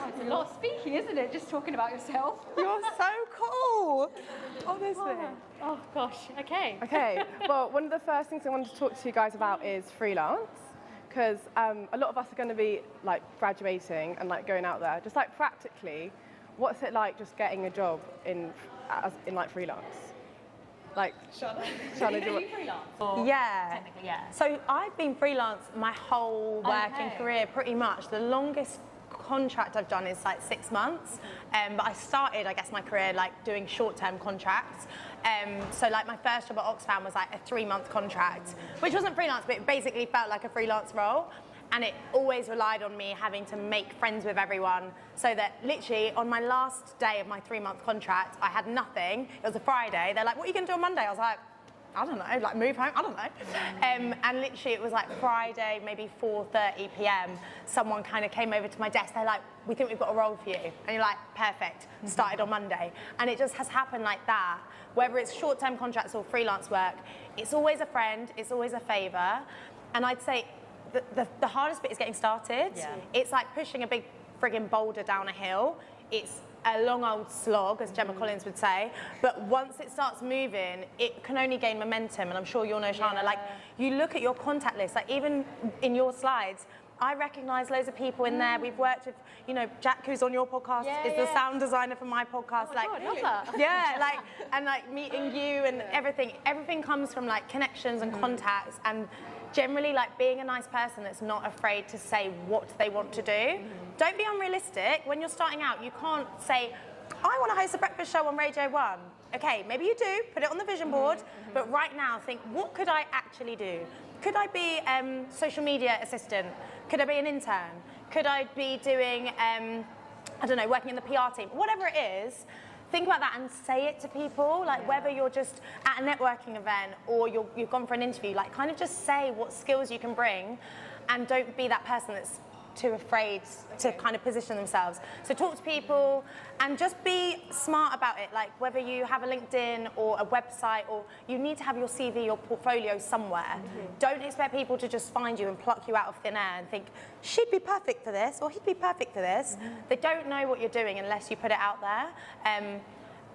It's a lot of speaking, isn't it? Just talking about yourself. You're so cool. Honestly. Oh gosh. Okay. Okay, well, one of the first things I wanted to talk to you guys about is freelance. because a lot of us are going to be like graduating and like going out there. Just like practically, what's it like just getting a job in like freelance? Like, Shana, do you freelance? Yeah. Technically, yeah. So I've been freelance my whole working career pretty much. The longest contract I've done is like 6 months, but I started, I guess, my career like doing short-term contracts. So like my first job at Oxfam was like a 3-month contract, which wasn't freelance, but it basically felt like a freelance role. And it always relied on me having to make friends with everyone, so that literally on my last day of my 3-month contract, I had nothing. It was a Friday. They're like, what are you going to do on Monday? I was like, I don't know, like move home, I don't know. And literally it was like Friday, maybe 4:30 p.m. Someone kind of came over to my desk. They're like, we think we've got a role for you. And you're like, perfect, started on Monday. And it just has happened like that. Whether it's short-term contracts or freelance work, it's always a friend, it's always a favor. And I'd say the hardest bit is getting started. Yeah. It's like pushing a big friggin' boulder down a hill. It's a long old slog, as Gemma Collins would say, but once it starts moving, it can only gain momentum. And I'm sure you'll know, Shana, like you look at your contact list, like even in your slides, I recognise loads of people in there. We've worked with, you know, Jack, who's on your podcast, is the sound designer for my podcast. Oh my God, love that. Yeah, like, and like meeting you and everything. Everything comes from like connections and contacts, and generally like being a nice person that's not afraid to say what they want to do. Don't be unrealistic. When you're starting out, you can't say, I want to host a breakfast show on Radio 1. Okay, maybe you do, put it on the vision board, but right now think, what could I actually do? Could I be social media assistant? Could I be an intern? Could I be doing, I don't know, working in the PR team? Whatever it is, think about that and say it to people, like whether you're just at a networking event or you've gone for an interview, like kind of just say what skills you can bring, and don't be that person that's too afraid to kind of position themselves. So talk to people and just be smart about it, like whether you have a LinkedIn or a website, or you need to have your CV or portfolio somewhere. Don't expect people to just find you and pluck you out of thin air and think, she'd be perfect for this or he'd be perfect for this. They don't know what you're doing unless you put it out there.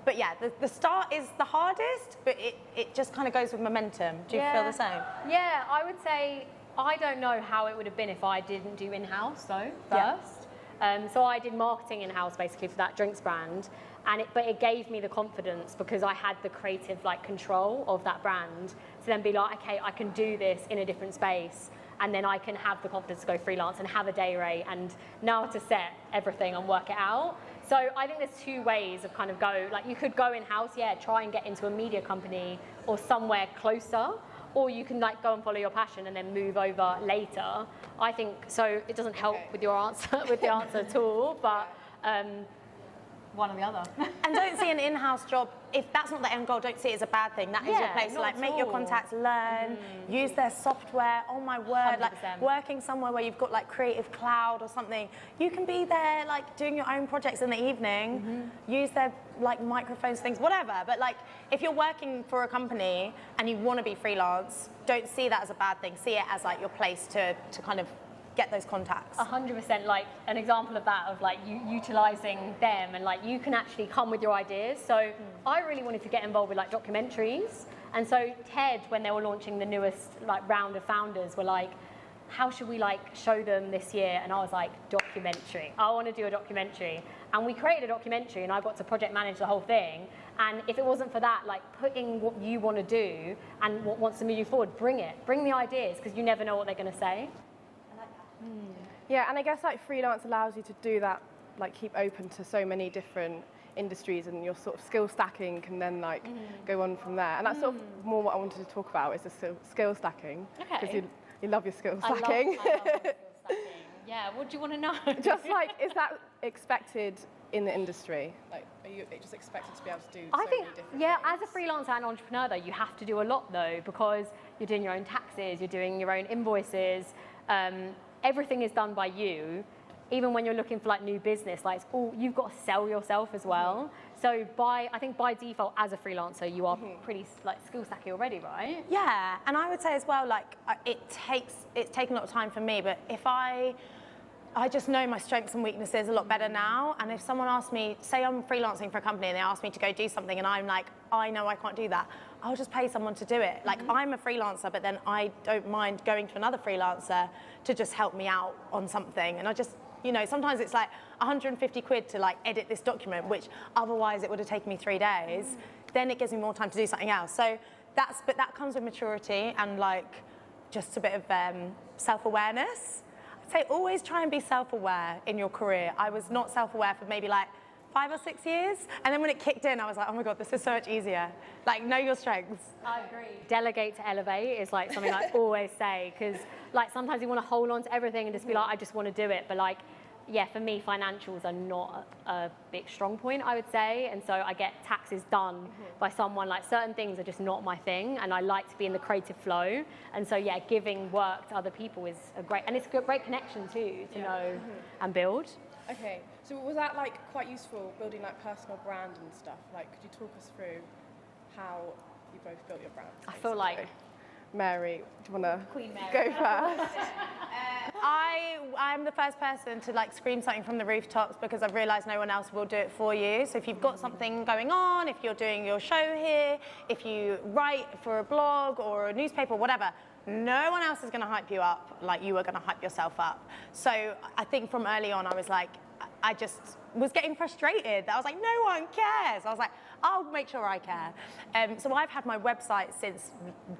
But yeah, the start is the hardest, but it just kind of goes with momentum. Do you feel the same? Yeah, I would say I don't know how it would have been if I didn't do in-house though first. So I did marketing in-house basically for that drinks brand, but it gave me the confidence because I had the creative like control of that brand to then be like, okay, I can do this in a different space, and then I can have the confidence to go freelance and have a day rate and know how to set everything and work it out. So I think there's 2 ways of kind of go, like you could go in-house, try and get into a media company or somewhere closer, or you can like go and follow your passion and then move over later. I think so. It doesn't help with your answer at all, but one or the other. And don't see an in-house job, if that's not the end goal, don't see it as a bad thing. That is your place. Like make your contacts, learn, use their software. Oh my word, 100%. like working somewhere where you've got like Creative Cloud or something, you can be there like doing your own projects in the evening, use their like microphones, things, whatever. But like if you're working for a company and you want to be freelance, don't see that as a bad thing. See it as like your place to kind of get those contacts. 100%, like an example of that, of like you utilising them, and like you can actually come with your ideas. So I really wanted to get involved with like documentaries, and so TED, when they were launching the newest like round of founders, were like, how should we like show them this year? And I was like, documentary. I want to do a documentary. And we created a documentary, and I got to project manage the whole thing. And if it wasn't for that, like putting what you want to do and what wants to move you forward, bring the ideas, because you never know what they're going to say. Yeah, and I guess like freelance allows you to do that, like keep open to so many different industries, and your sort of skill stacking can then like go on from there. And that's sort of more what I wanted to talk about, is the skill stacking. Because you love your skill stacking. I love skill stacking. Yeah, what do you want to know? Just like, is that expected in the industry? Like, are you just expected to be able to do I think, many different as a freelancer and entrepreneur though, you have to do a lot though, because you're doing your own taxes, you're doing your own invoices, everything is done by you. Even when you're looking for like new business, like you've got to sell yourself as well. So I think by default as a freelancer, you are pretty like skill stacky already, right? Yeah, and I would say as well, like it's taken a lot of time for me, but if I just know my strengths and weaknesses a lot better now. And if someone asks me, say I'm freelancing for a company and they ask me to go do something and I'm like, I know I can't do that, I'll just pay someone to do it. Like, I'm a freelancer, but then I don't mind going to another freelancer to just help me out on something. And I just, you know, sometimes it's like 150 quid to like edit this document, which otherwise it would have taken me 3 days. Then it gives me more time to do something else. So but that comes with maturity and like just a bit of self-awareness. I'd say always try and be self-aware in your career. I was not self-aware for maybe like 5 or 6 years. And then when it kicked in, I was like, oh my God, this is so much easier. Like, know your strengths. I agree. Delegate to elevate is like something I always say, because like sometimes you want to hold on to everything and just be like, I just want to do it. But like, yeah, for me, financials are not a big strong point, I would say. And so I get taxes done by someone. Like, certain things are just not my thing, and I like to be in the creative flow. And so, yeah, giving work to other people is a great, and it's a great connection too, to know and build. Okay, so was that like quite useful building like personal brand and stuff? Like, could you talk us through how you both built your brands? I feel like Mary, do you want to Queen Mary. go first? I'm the first person to like scream something from the rooftops because I've realised no one else will do it for you. So if you've got something going on, if you're doing your show here, if you write for a blog or a newspaper, whatever, no one else is going to hype you up like you are going to hype yourself up. So I think from early on I was like, I just was getting frustrated. I was like, no one cares. I was like, I'll make sure I care. So I've had my website since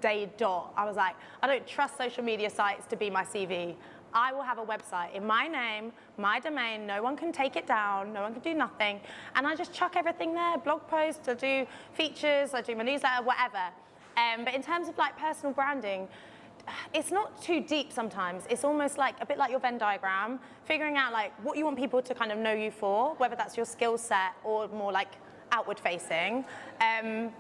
day dot. I was like, I don't trust social media sites to be my CV. I will have a website in my name, my domain. No one can take it down. No one can do nothing. And I just chuck everything there, blog posts, I do features, I do my newsletter, whatever. But in terms of like personal branding, it's not too deep sometimes. It's almost like a bit like your Venn diagram, figuring out like what you want people to kind of know you for, whether that's your skill set or more like outward facing.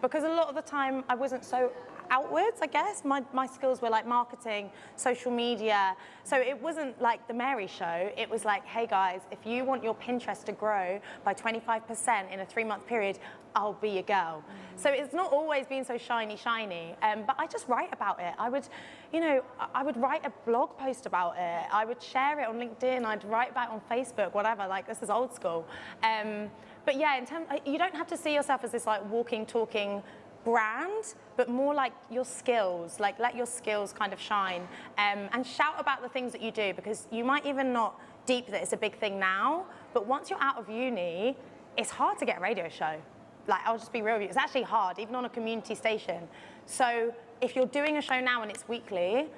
Because a lot of the time I wasn't so outwards, I guess. My skills were like marketing, social media. So it wasn't like the Mary show. It was like, hey guys, if you want your Pinterest to grow by 25% in a 3-month period, I'll be your girl. So it's not always been so shiny, but I just write about it. I would write a blog post about it. I would share it on LinkedIn. I'd write about it on Facebook, whatever. Like, this is old school. But yeah, you don't have to see yourself as this like walking, talking brand, but more like your skills. Like, let your skills kind of shine, and shout about the things that you do, because you might even not deep that it's a big thing now, but once you're out of uni, it's hard to get a radio show. Like, I'll just be real with you, it's actually hard, even on a community station. So if you're doing a show now and it's weekly,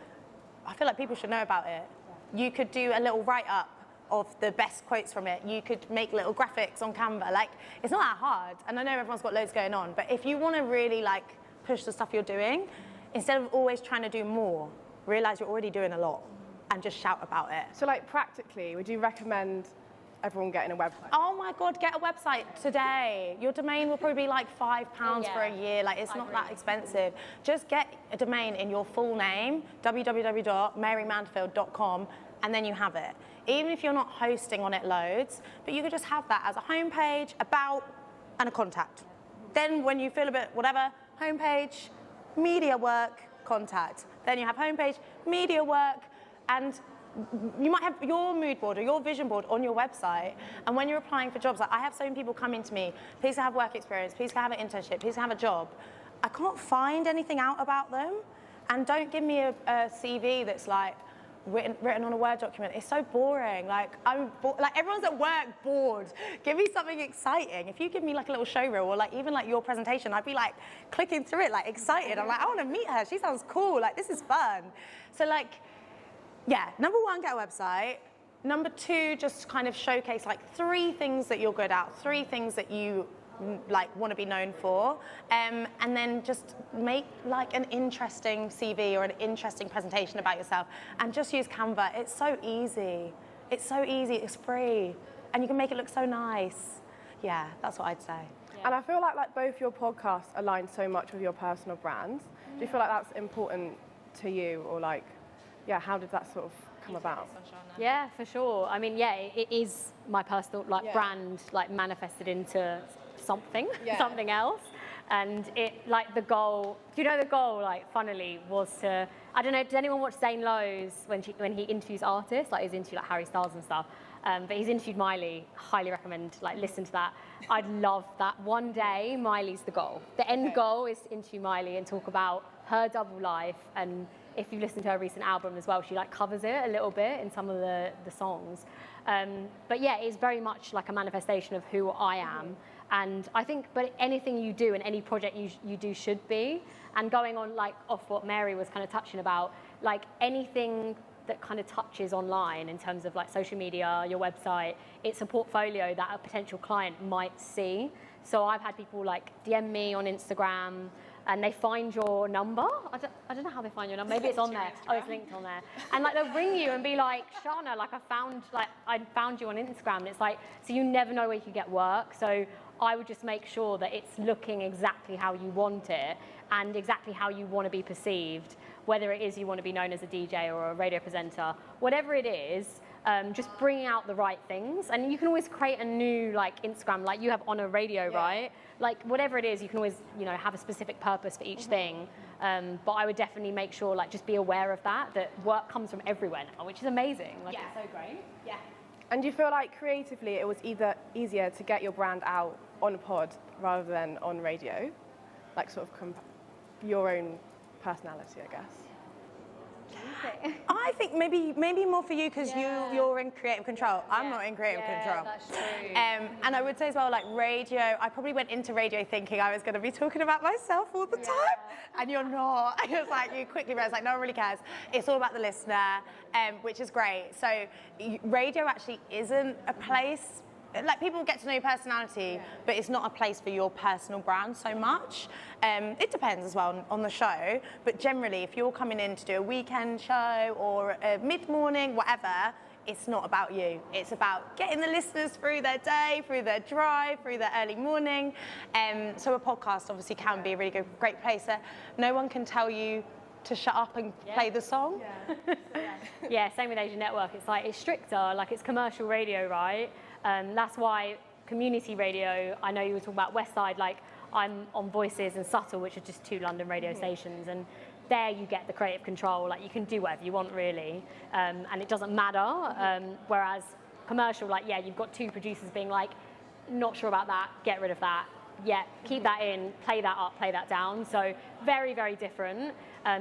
I feel like people should know about it. You could do a little write-up of the best quotes from it. You could make little graphics on Canva. Like, it's not that hard. And I know everyone's got loads going on, but if you want to really like push the stuff you're doing, instead of always trying to do more, realize you're already doing a lot and just shout about it. So like, practically, would you recommend everyone getting a website? Oh my God, get a website today. Your domain will probably be like £5 for a year. Like, it's not that expensive. Just get a domain in your full name, www.marymandefield.com, and then you have it. Even if you're not hosting on it loads, but you could just have that as a homepage, about, and a contact. Then when you feel a bit whatever, homepage, media work, contact. Then you have homepage, media work, and you might have your mood board or your vision board on your website. And when you're applying for jobs, like, I have so many people coming to me, please can I have work experience, please can I have an internship, please can I have a job. I can't find anything out about them. And don't give me a CV that's like written on a Word document. It's so boring. Like, like, everyone's at work bored. Give me something exciting. If you give me like a little show reel or like even like your presentation, I'd be like clicking through it, like excited. I'm like, I want to meet her. She sounds cool. Like, this is fun. So like, yeah, number 1, get a website. Number 2, just kind of showcase like 3 things that you're good at, 3 things that you like want to be known for, and then just make like an interesting CV or an interesting presentation about yourself, and just use Canva. It's so easy. It's so easy. It's free, and you can make it look so nice. Yeah, that's what I'd say. Yeah. And I feel like both your podcasts align so much with your personal brands. Do you feel like that's important to you, or like, yeah, how did that sort of come about? Yeah, for sure. I mean, yeah, it is my personal like brand, like manifested into something, something else. And it, like, the goal, do you know the goal, like, funnily, was to, I don't know, did anyone watch Zane Lowe's when he interviews artists, like he's into like Harry Styles and stuff? But he's interviewed Miley. Highly recommend, like, listen to that. I'd love that. One day, Miley's the goal. The end goal is to interview Miley and talk about her double life. And if you listen to her recent album as well, she like covers it a little bit in some of the songs. But yeah, it's very much like a manifestation of who I am. And I think, but anything you do and any project you do should be. And going on like off what Mary was kind of touching about, like anything that kind of touches online in terms of like social media, your website, it's a portfolio that a potential client might see. So I've had people like DM me on Instagram and they find your number. I don't know how they find your number. Maybe it's on there. Oh, it's linked on there. And like they'll ring you and be like, Shana, like I found you on Instagram. And it's like, so you never know where you can get work. So I would just make sure that it's looking exactly how you want it and exactly how you want to be perceived, whether it is you want to be known as a DJ or a radio presenter, whatever it is, just bringing out the right things. And you can always create a new like Instagram, like you have on a radio, right? Like whatever it is, you can always, you know, have a specific purpose for each thing. But I would definitely make sure, like, just be aware of that work comes from everywhere now, which is amazing. Like, it's so great. Yeah. And do you feel like creatively it was either easier to get your brand out on a pod rather than on radio? Like sort of your own personality, I guess. I think maybe more for you because you're in creative control. I'm not in creative control. That's true. And I would say as well, like radio, I probably went into radio thinking I was going to be talking about myself all the time, and you're not. It's like you quickly realize, like, no one really cares. It's all about the listener, which is great. So radio actually isn't a place. Like people get to know your personality, but it's not a place for your personal brand so much. It depends as well on the show, but generally if you're coming in to do a weekend show or a mid-morning, whatever, it's not about you. It's about getting the listeners through their day, through their drive, through their early morning. So a podcast obviously can be a really great place. No one can tell you to shut up and play the song. Yeah, same with Asian Network. It's like, it's stricter, like it's commercial radio, right? That's why community radio, I know you were talking about West Side, like I'm on Voices and Subtle, which are just 2 London radio stations, and there you get the creative control, like you can do whatever you want really, and it doesn't matter, whereas commercial, like you've got 2 producers being like, not sure about that, get rid of that, keep that in, play that up, play that down, so very, very different,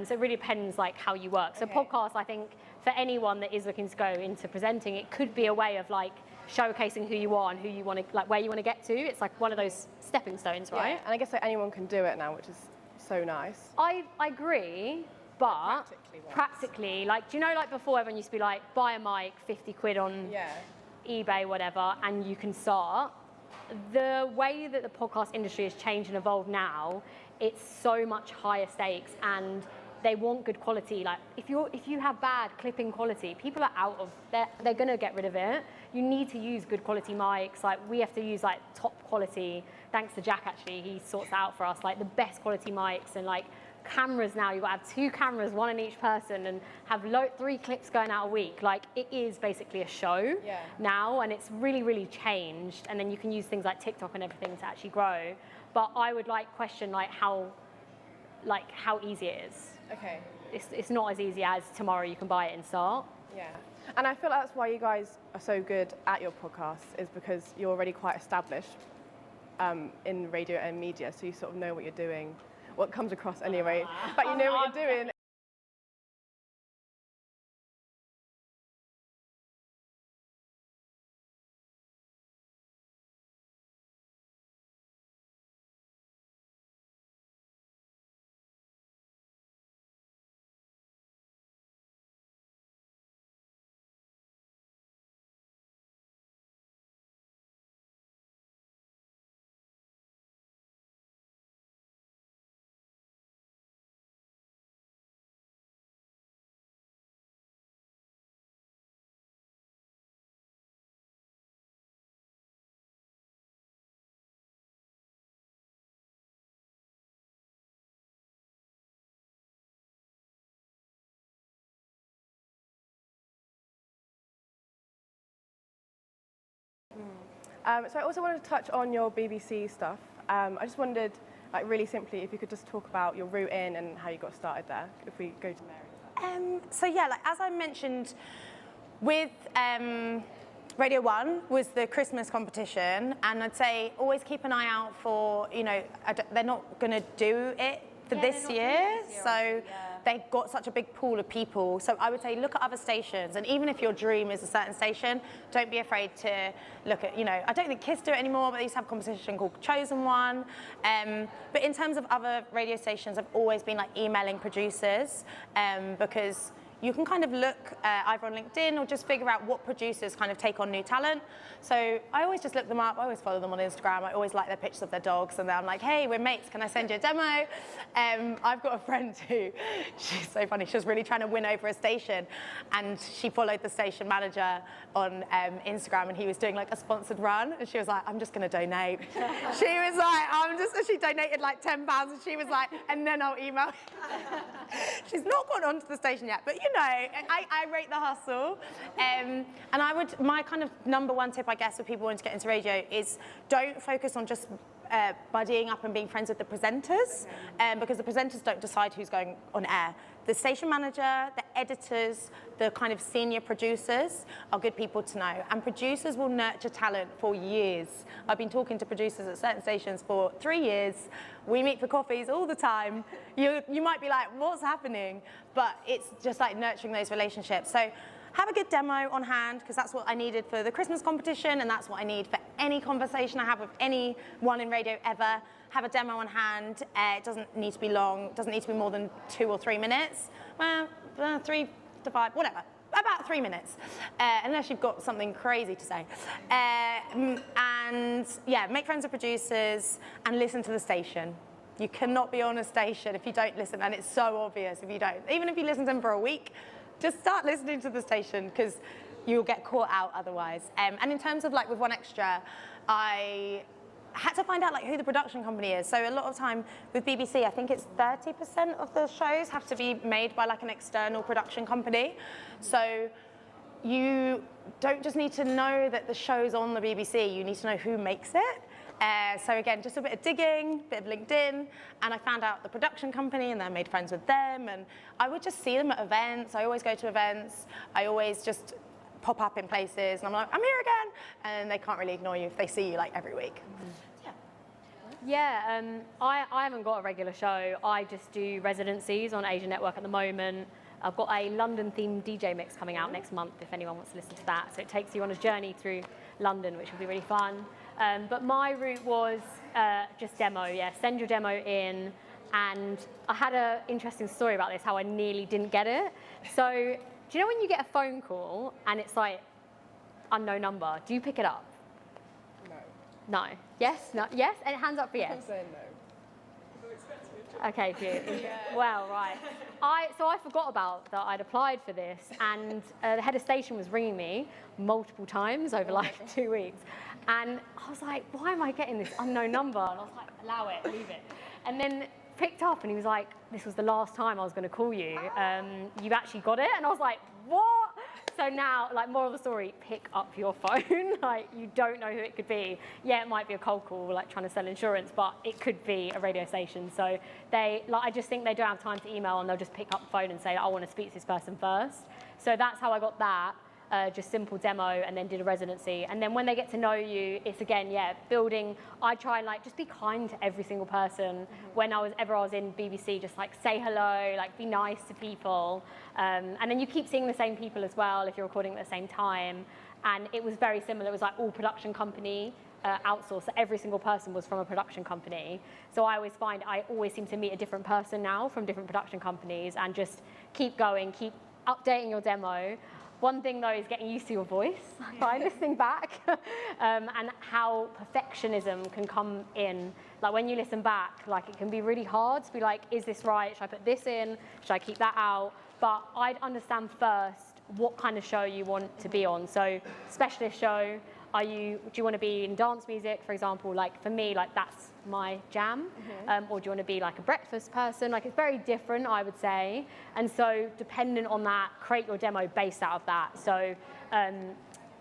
so it really depends like how you work. So podcast, I think for anyone that is looking to go into presenting, it could be a way of like showcasing who you are and who you want to, like where you want to get to. It's like one of those stepping stones, right? And I guess like anyone can do it now, which is so nice. I agree, but practically, like, do you know, like before everyone used to be like, buy a mic, 50 quid on eBay, whatever, and you can start. The way that the podcast industry has changed and evolved now, it's so much higher stakes, and they want good quality. Like if you have bad clipping quality, people are out of, they're gonna get rid of it. You need to use good quality mics. Like we have to use like top quality. Thanks to Jack, actually, he sorts out for us like the best quality mics, and like cameras now. You've got to have 2 cameras, 1 in each person, and have 3 clips going out a week. Like it is basically a show now, and it's really, really changed. And then you can use things like TikTok and everything to actually grow. But I would like question like how easy it is. Okay. It's not as easy as tomorrow you can buy it and start. Yeah. And I feel that's why you guys are so good at your podcasts, is because you're already quite established in radio and media, so you sort of know what you're doing, what comes across anyway, but you know what you're doing. So I also wanted to touch on your BBC stuff. I just wondered, like really simply, if you could just talk about your route in and how you got started there, if we go to Mary. So yeah, like as I mentioned, with Radio 1 was the Christmas competition, and I'd say always keep an eye out for, you know, they're not going to do it for this year, so they've got such a big pool of people. So I would say look at other stations, and even if your dream is a certain station, don't be afraid to look at, you know, I don't think KISS do it anymore, but they used to have a competition called Chosen One. But in terms of other radio stations, I've always been like emailing producers because you can kind of look either on LinkedIn or just figure out what producers kind of take on new talent. So I always just look them up. I always follow them on Instagram. I always like their pictures of their dogs. And then I'm like, hey, we're mates. Can I send you a demo? I've got a friend who, she's so funny. She was really trying to win over a station. And she followed the station manager on Instagram. And he was doing like a sponsored run. And she was like, I'm just going to donate. She was like, she donated like £10. And she was like, and then I'll email. She's not gone onto the station yet. But you know, I rate the hustle. And my kind of number one tip, I guess, for people wanting to get into radio is don't focus on just buddying up and being friends with the presenters, because the presenters don't decide who's going on air. The station manager, the editors, the kind of senior producers are good people to know. And producers will nurture talent for years. I've been talking to producers at certain stations for 3 years. We meet for coffees all the time. You might be like, what's happening? But it's just like nurturing those relationships. So have a good demo on hand, because that's what I needed for the Christmas competition, and that's what I need for any conversation I have with anyone in radio ever. Have a demo on hand. It doesn't need to be long. It doesn't need to be more than 2 or 3 minutes. Well, 3 to 5, whatever. About 3 minutes, unless you've got something crazy to say. And yeah, make friends with producers and listen to the station. You cannot be on a station if you don't listen, and it's so obvious if you don't. Even if you listen to them for a week, just start listening to the station, because you'll get caught out otherwise. And in terms of like with One Extra, I had to find out like who the production company is. So a lot of time with BBC, I think it's 30% of the shows have to be made by like an external production company. So you don't just need to know that the show's on the BBC, you need to know who makes it. So again, just a bit of digging, a bit of LinkedIn, and I found out the production company, and then I made friends with them, and I would just see them at events. I always go to events. I always just pop up in places, and I'm like, I'm here again, and they can't really ignore you if they see you like every week. Yeah, I haven't got a regular show. I just do residencies on Asian Network at the moment. I've got a London-themed DJ mix coming out next month, if anyone wants to listen to that. So it takes you on a journey through London, which will be really fun. But my route was just demo, yeah. Send your demo in. And I had an interesting story about this, how I nearly didn't get it. So do you know when you get a phone call and it's like, unknown number, do you pick it up? No. No? Yes? No? Yes? And hands up for yes. I'm saying no. Okay, cute. Well, right. So I forgot about that I'd applied for this, and the head of station was ringing me multiple times over like 2 weeks. And I was like, why am I getting this unknown number? And I was like, allow it, leave it. And then picked up, and he was like, this was the last time I was going to call you. You actually got it? And I was like, what? So now, like, moral of the story, pick up your phone. Like, you don't know who it could be. Yeah, it might be a cold call, like trying to sell insurance, but it could be a radio station. So I just think they don't have time to email, and they'll just pick up the phone and say, I want to speak to this person first. So that's how I got that. Just simple demo, and then did a residency. And then when they get to know you, it's again, yeah, building. I try and like just be kind to every single person. When I was in BBC, just like say hello, like be nice to people. And then you keep seeing the same people as well if you're recording at the same time. And it was very similar. It was like all production company outsourced. So every single person was from a production company. So I always seem to meet a different person now from different production companies, and just keep going, keep updating your demo. One thing, though, is getting used to your voice by listening back, and how perfectionism can come in. Like, when you listen back, like, it can be really hard to be like, is this right? Should I put this in? Should I keep that out? But I'd understand first what kind of show you want to be on. So, specialist show, do you want to be in dance music, for example? Like, for me, like, that's my jam. Or do you want to be like a breakfast person? Like, it's very different, I would say. And so dependent on that, create your demo based out of that. So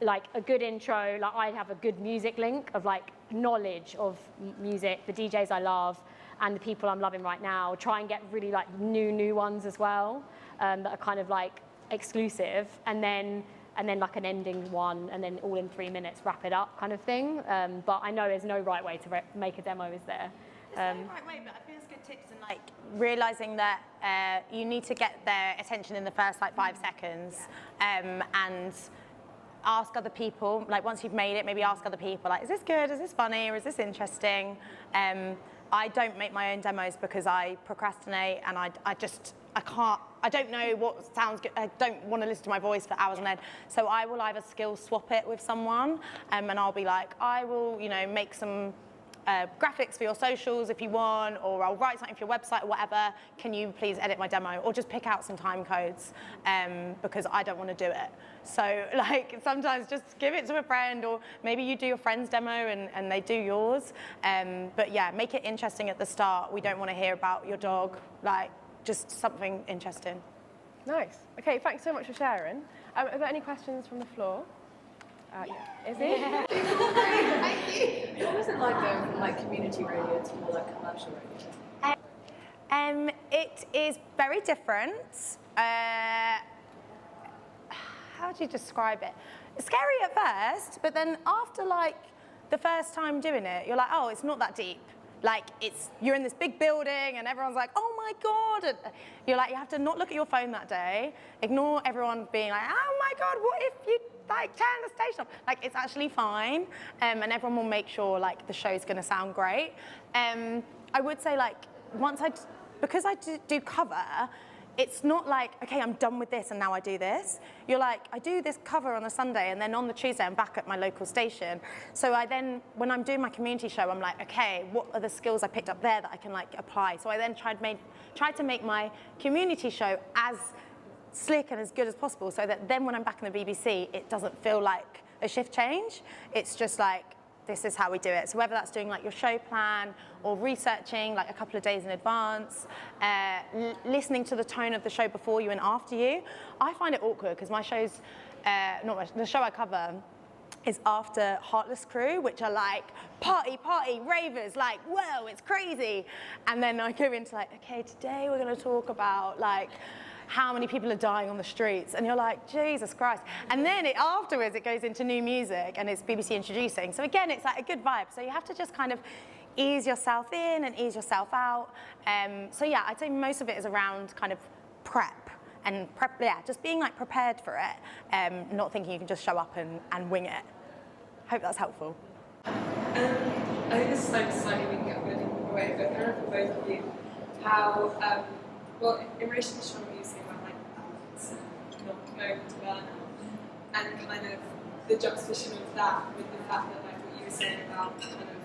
like a good intro, like I'd have a good music link of like knowledge of music, the DJs I love and the people I'm loving right now. Try and get really like new ones as well, that are kind of like exclusive. And then and then like an ending one, and then all in 3 minutes, wrap it up kind of thing. But I know there's no right way to make a demo, is there? There's no right way, but I think it's good tips and like realizing that you need to get their attention in the first like 5 seconds, and ask other people, like once you've made it, maybe ask other people, like, is this good, is this funny, or is this interesting? I don't make my own demos because I procrastinate, and I don't know what sounds good. I don't want to listen to my voice for hours on end. So I will either skill swap it with someone, and I'll be like, I will, make some graphics for your socials if you want, or I'll write something for your website or whatever. Can you please edit my demo? Or just pick out some time codes, because I don't want to do it. So like sometimes just give it to a friend, or maybe you do your friend's demo and they do yours. But yeah, make it interesting at the start. We don't want to hear about your dog, like just something interesting. Nice. Okay, thanks so much for sharing. Are there any questions from the floor? Izzy? What was it like going from like community radio to more like commercial radio? It is very different. How do you describe it? It's scary at first, but then after like the first time doing it, you're like, oh, it's not that deep. Like you're in this big building and everyone's like, oh my God. And you're like, you have to not look at your phone that day, ignore everyone being like, oh my God, what if you like turn the station off? Like it's actually fine, and everyone will make sure like the show's gonna sound great. I would say like because I do cover, it's not like, okay, I'm done with this and now I do this. You're like, I do this cover on a Sunday and then on the Tuesday I'm back at my local station. So when I'm doing my community show, I'm like, okay, what are the skills I picked up there that I can like apply? So I then tried to make my community show as slick and as good as possible, so that then when I'm back in the BBC, it doesn't feel like a shift change. It's just like, this is how we do it. So whether that's doing like your show plan or researching like a couple of days in advance, listening to the tone of the show before you and after you. I find it awkward because my show's, the show I cover is after Heartless Crew, which are like party, ravers, like, whoa, it's crazy. And then I go into like, okay, today we're gonna talk about like, how many people are dying on the streets, and you're like, Jesus Christ. And then afterwards it goes into new music and it's BBC introducing. So again, it's like a good vibe. So you have to just kind of ease yourself in and ease yourself out. So yeah, I'd say most of it is around kind of prep, just being like prepared for it, not thinking you can just show up and wing it. Hope that's helpful. I think this is like slightly making it a different way, but I don't know for both of you how, well, in relation to Shana G saying about like balance and not going to burnout, and kind of the juxtaposition of that with the fact that like what you were saying about kind of,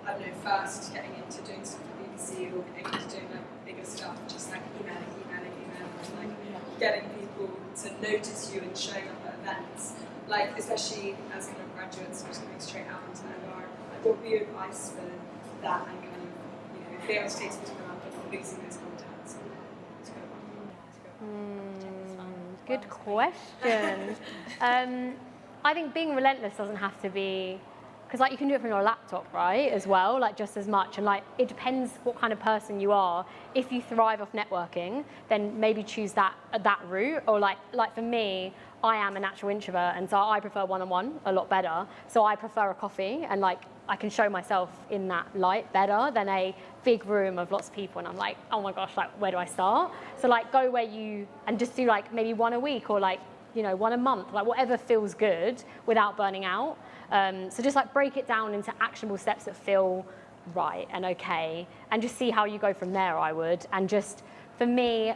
I don't know, first getting into doing stuff for BBC or getting into doing like bigger stuff, just like emailing, and like getting people to notice you and showing up at events, like especially as kind of graduates just coming straight out into that environment. Like, what would be your advice for that, and kind of, if they are to take some time out but not losing those contacts? Good question. I think being relentless doesn't have to be, because like you can do it from your laptop, right, as well, like just as much. And like it depends what kind of person you are. If you thrive off networking, then maybe choose that route. Or like for me, I am a natural introvert, and so I prefer one-on-one a lot better. So I prefer a coffee, and like I can show myself in that light better than a big room of lots of people, and I'm like, oh my gosh, like where do I start? So like go where you, and just do like maybe one a week, or like, one a month, like whatever feels good without burning out. So just like break it down into actionable steps that feel right and okay, and just see how you go from there, I would. And just, for me,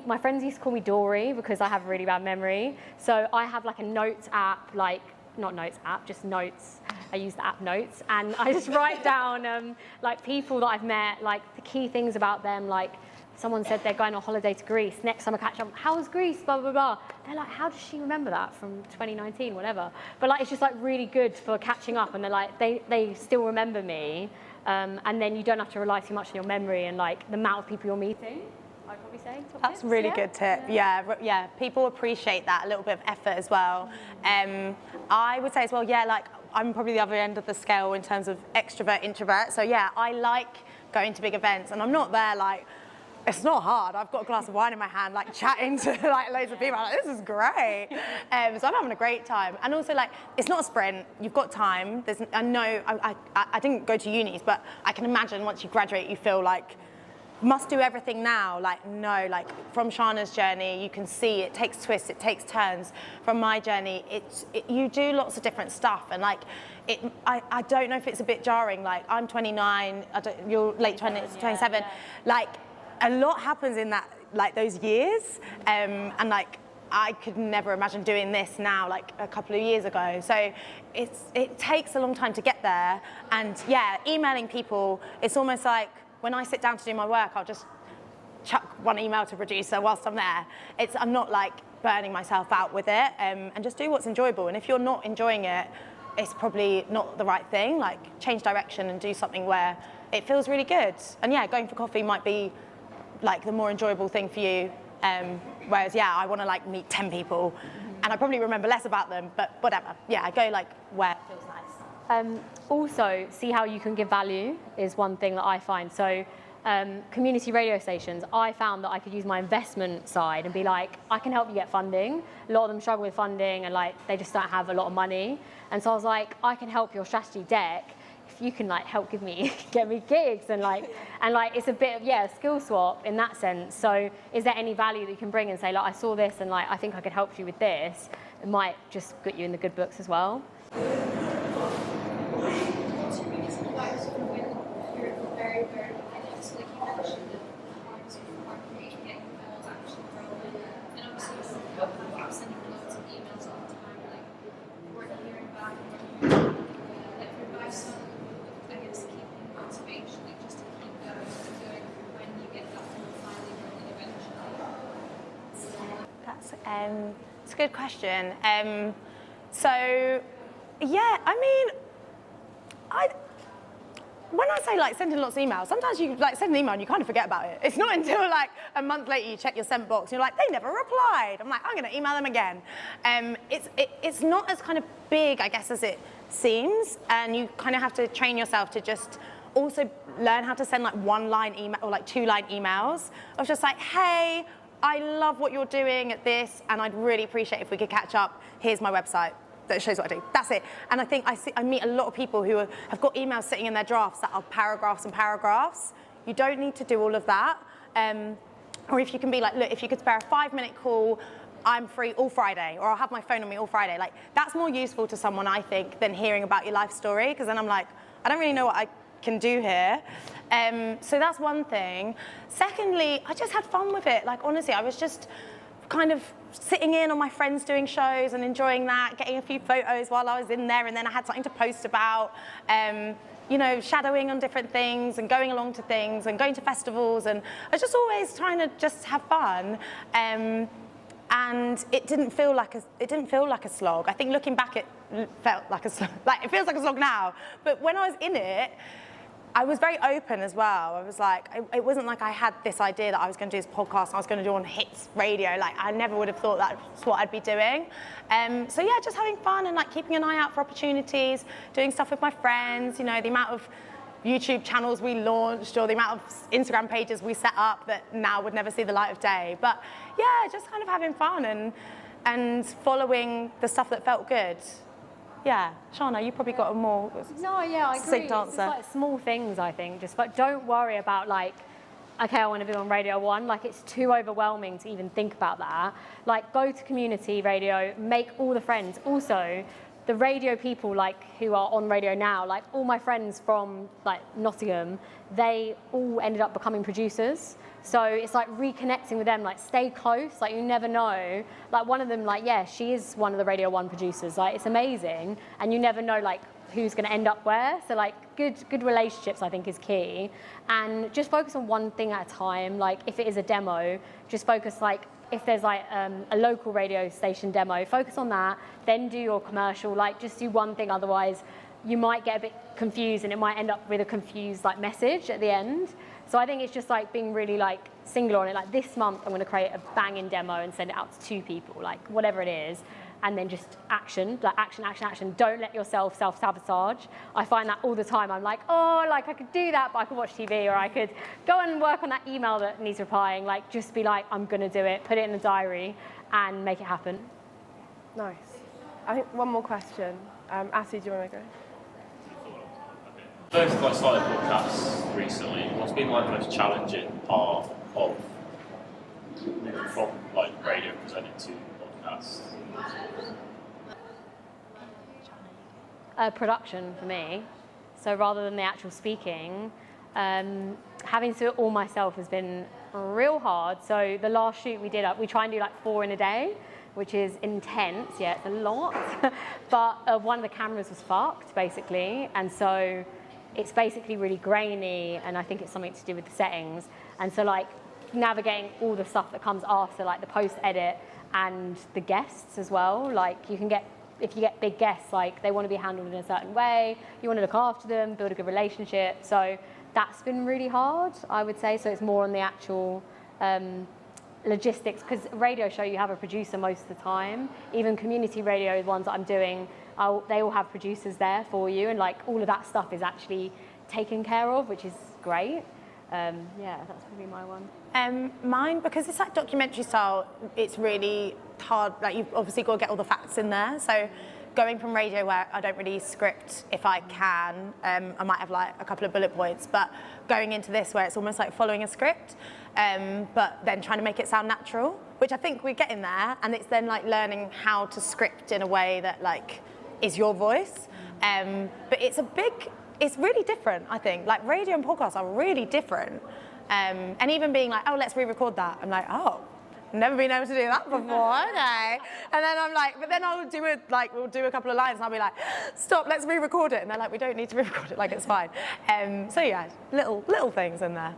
my friends used to call me Dory because I have a really bad memory. So I have like a notes app, not notes app, just notes. I use the app Notes, and I just write down like people that I've met, like the key things about them, like someone said they're going on holiday to Greece. Next time I catch up, how was Greece? Blah, blah, blah. They're like, how does she remember that from 2019, whatever? But like, it's just like really good for catching up, and they're like, they still remember me. And then you don't have to rely too much on your memory and like the amount of people you're meeting. I'd probably say. That's a really good tip. Yeah. People appreciate that, a little bit of effort as well. I would say as well, like I'm probably the other end of the scale in terms of extrovert, introvert. So yeah, I like going to big events, and I'm not there like, it's not hard. I've got a glass of wine in my hand, like chatting to like loads of people. I'm like, this is great. So I'm having a great time. And also, like, it's not a sprint. You've got time. I didn't go to unis, but I can imagine once you graduate, you feel like must do everything now. Like, no, like from Shana's journey, you can see it takes twists, it takes turns. From my journey, you do lots of different stuff, and like, I don't know if it's a bit jarring. Like, I'm 29, you're late 20s, 27. Yeah. Like, a lot happens in that, like those years, and like I could never imagine doing this now, like a couple of years ago. So it takes a long time to get there, and yeah, emailing people, it's almost like when I sit down to do my work, I'll just chuck one email to producer whilst I'm there. I'm not like burning myself out with it, and just do what's enjoyable. And if you're not enjoying it, it's probably not the right thing. Like, change direction and do something where it feels really good. And yeah, going for coffee might be like the more enjoyable thing for you. Whereas, yeah, I want to like meet 10 people, and I probably remember less about them, but whatever. Yeah, I go like where it feels nice. Also, see how you can give value is one thing that I find. So community radio stations, I found that I could use my investment side and be like, I can help you get funding. A lot of them struggle with funding, and like they just don't have a lot of money. And so I was like, I can help your strategy deck if you can like help get me gigs, and like it's a bit of a skill swap in that sense. So is there any value that you can bring and say, like, I saw this and like I think I could help you with this? It might just get you in the good books as well. Very, very behind. So like you mentioned that hardest part for me getting emails actually rolling, and obviously I'm sending loads of emails all the time, like we're hearing back and like for advice on, I guess, keeping motivation, like just to keep going when you get that one finally rolling eventually. That's it's a good question. So yeah, I mean, when I say like sending lots of emails, sometimes you like send an email and you kind of forget about it. It's not until like a month later you check your sent box and you're like, they never replied. I'm like, I'm going to email them again. It's not as kind of big, I guess, as it seems, and you kind of have to train yourself to just also learn how to send like one-line email or like two-line emails of just like, hey, I love what you're doing at this, and I'd really appreciate if we could catch up. Here's my website that shows what I do. That's it. And I think I meet a lot of people who have got emails sitting in their drafts that are paragraphs and paragraphs. You don't need to do all of that. Or if you can be like, look, if you could spare a 5-minute call, I'm free all Friday, or I'll have my phone on me all Friday. Like, that's more useful to someone, I think, than hearing about your life story, because then I'm like, I don't really know what I can do here. So that's one thing. Secondly, I just had fun with it. Like, honestly, I was just kind of sitting in on my friends doing shows and enjoying that, getting a few photos while I was in there, and then I had something to post about, you know, shadowing on different things and going along to things and going to festivals, and I was just always trying to just have fun. And it didn't feel like a slog. I think looking back, it felt like a slog. Like, it feels like a slog now, but when I was in it, I was very open as well. I was like, it wasn't like I had this idea that I was going to do this podcast and I was going to do on hits radio. Like, I never would have thought that's what I'd be doing. So yeah, just having fun and like keeping an eye out for opportunities, doing stuff with my friends. You know, the amount of YouTube channels we launched or the amount of Instagram pages we set up that now would never see the light of day. But yeah, just kind of having fun and following the stuff that felt good. Yeah, Shana, you probably got a more I agree. succinct answer. It's like small things, I think. Just like, don't worry about like, okay, I want to be on Radio 1. Like, it's too overwhelming to even think about that. Like, go to community radio, make all the friends. Also, the radio people like who are on radio now, like all my friends from like Nottingham, they all ended up becoming producers. So it's like reconnecting with them, like stay close, like you never know. Like one of them, like, yeah, she is one of the Radio 1 producers. Like, it's amazing. And you never know like who's going to end up where. So like good relationships, I think, is key. And just focus on one thing at a time. Like if it is a demo, just focus like, if there's like a local radio station demo, focus on that, then do your commercial, like just do one thing, otherwise you might get a bit confused and it might end up with a confused like message at the end. So I think it's just like being really like singular on it, like this month I'm gonna create a banging demo and send it out to 2 people, like whatever it is. and then just action, like action, action, action. Don't let yourself self-sabotage. I find that all the time. I'm like, oh, like I could do that, but I could watch TV, or I could go and work on that email that needs replying. Like, just be like, I'm gonna do it, put it in the diary, and make it happen. Nice. I think one more question. Assi, do you want to go? Both like started podcasts recently. What's been like the most challenging part of moving from like radio presenting to podcasts? Production for me. So rather than the actual speaking, having to do it all myself has been real hard. So the last shoot we did, we try and do like 4 in a day, which is intense. Yeah, it's a lot. But one of the cameras was fucked basically, and so it's basically really grainy, and I think it's something to do with the settings. And so like navigating all the stuff that comes after, like the post-edit and the guests as well. Like if you get big guests, like they want to be handled in a certain way, you want to look after them, build a good relationship. So that's been really hard, I would say. So it's more on the actual logistics, because radio show you have a producer most of the time. Even community radio, the ones that I'm doing, they all have producers there for you, and like all of that stuff is actually taken care of, which is great. Yeah, that's probably my one. Mine, because it's like documentary style, it's really hard. Like you've obviously got to get all the facts in there. So going from radio, where I don't really script if I can, I might have like a couple of bullet points, but going into this where it's almost like following a script, but then trying to make it sound natural, which I think we're getting there. And it's then like learning how to script in a way that like is your voice. But it's really different, I think. Like radio and podcasts are really different. And even being like, oh, let's re-record that. I'm like, oh, never been able to do that before, okay. And then I'm like, but then I'll do it, like, we'll do a couple of lines and I'll be like, stop, let's re-record it. And they're like, we don't need to re-record it, like, it's fine. So yeah, little things in there.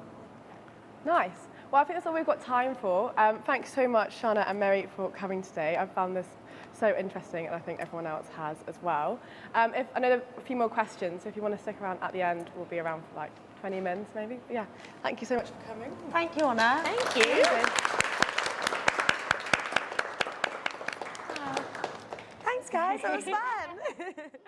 Nice. Well, I think that's all we've got time for. Thanks so much, Shana and Mary, for coming today. I've found this so interesting, and I think everyone else has as well. I know there are a few more questions, so if you want to stick around at the end, we'll be around for like 20 minutes maybe. But yeah, thank you so much for coming. Thank you, Anna. Thank you. Thanks, guys. That was fun.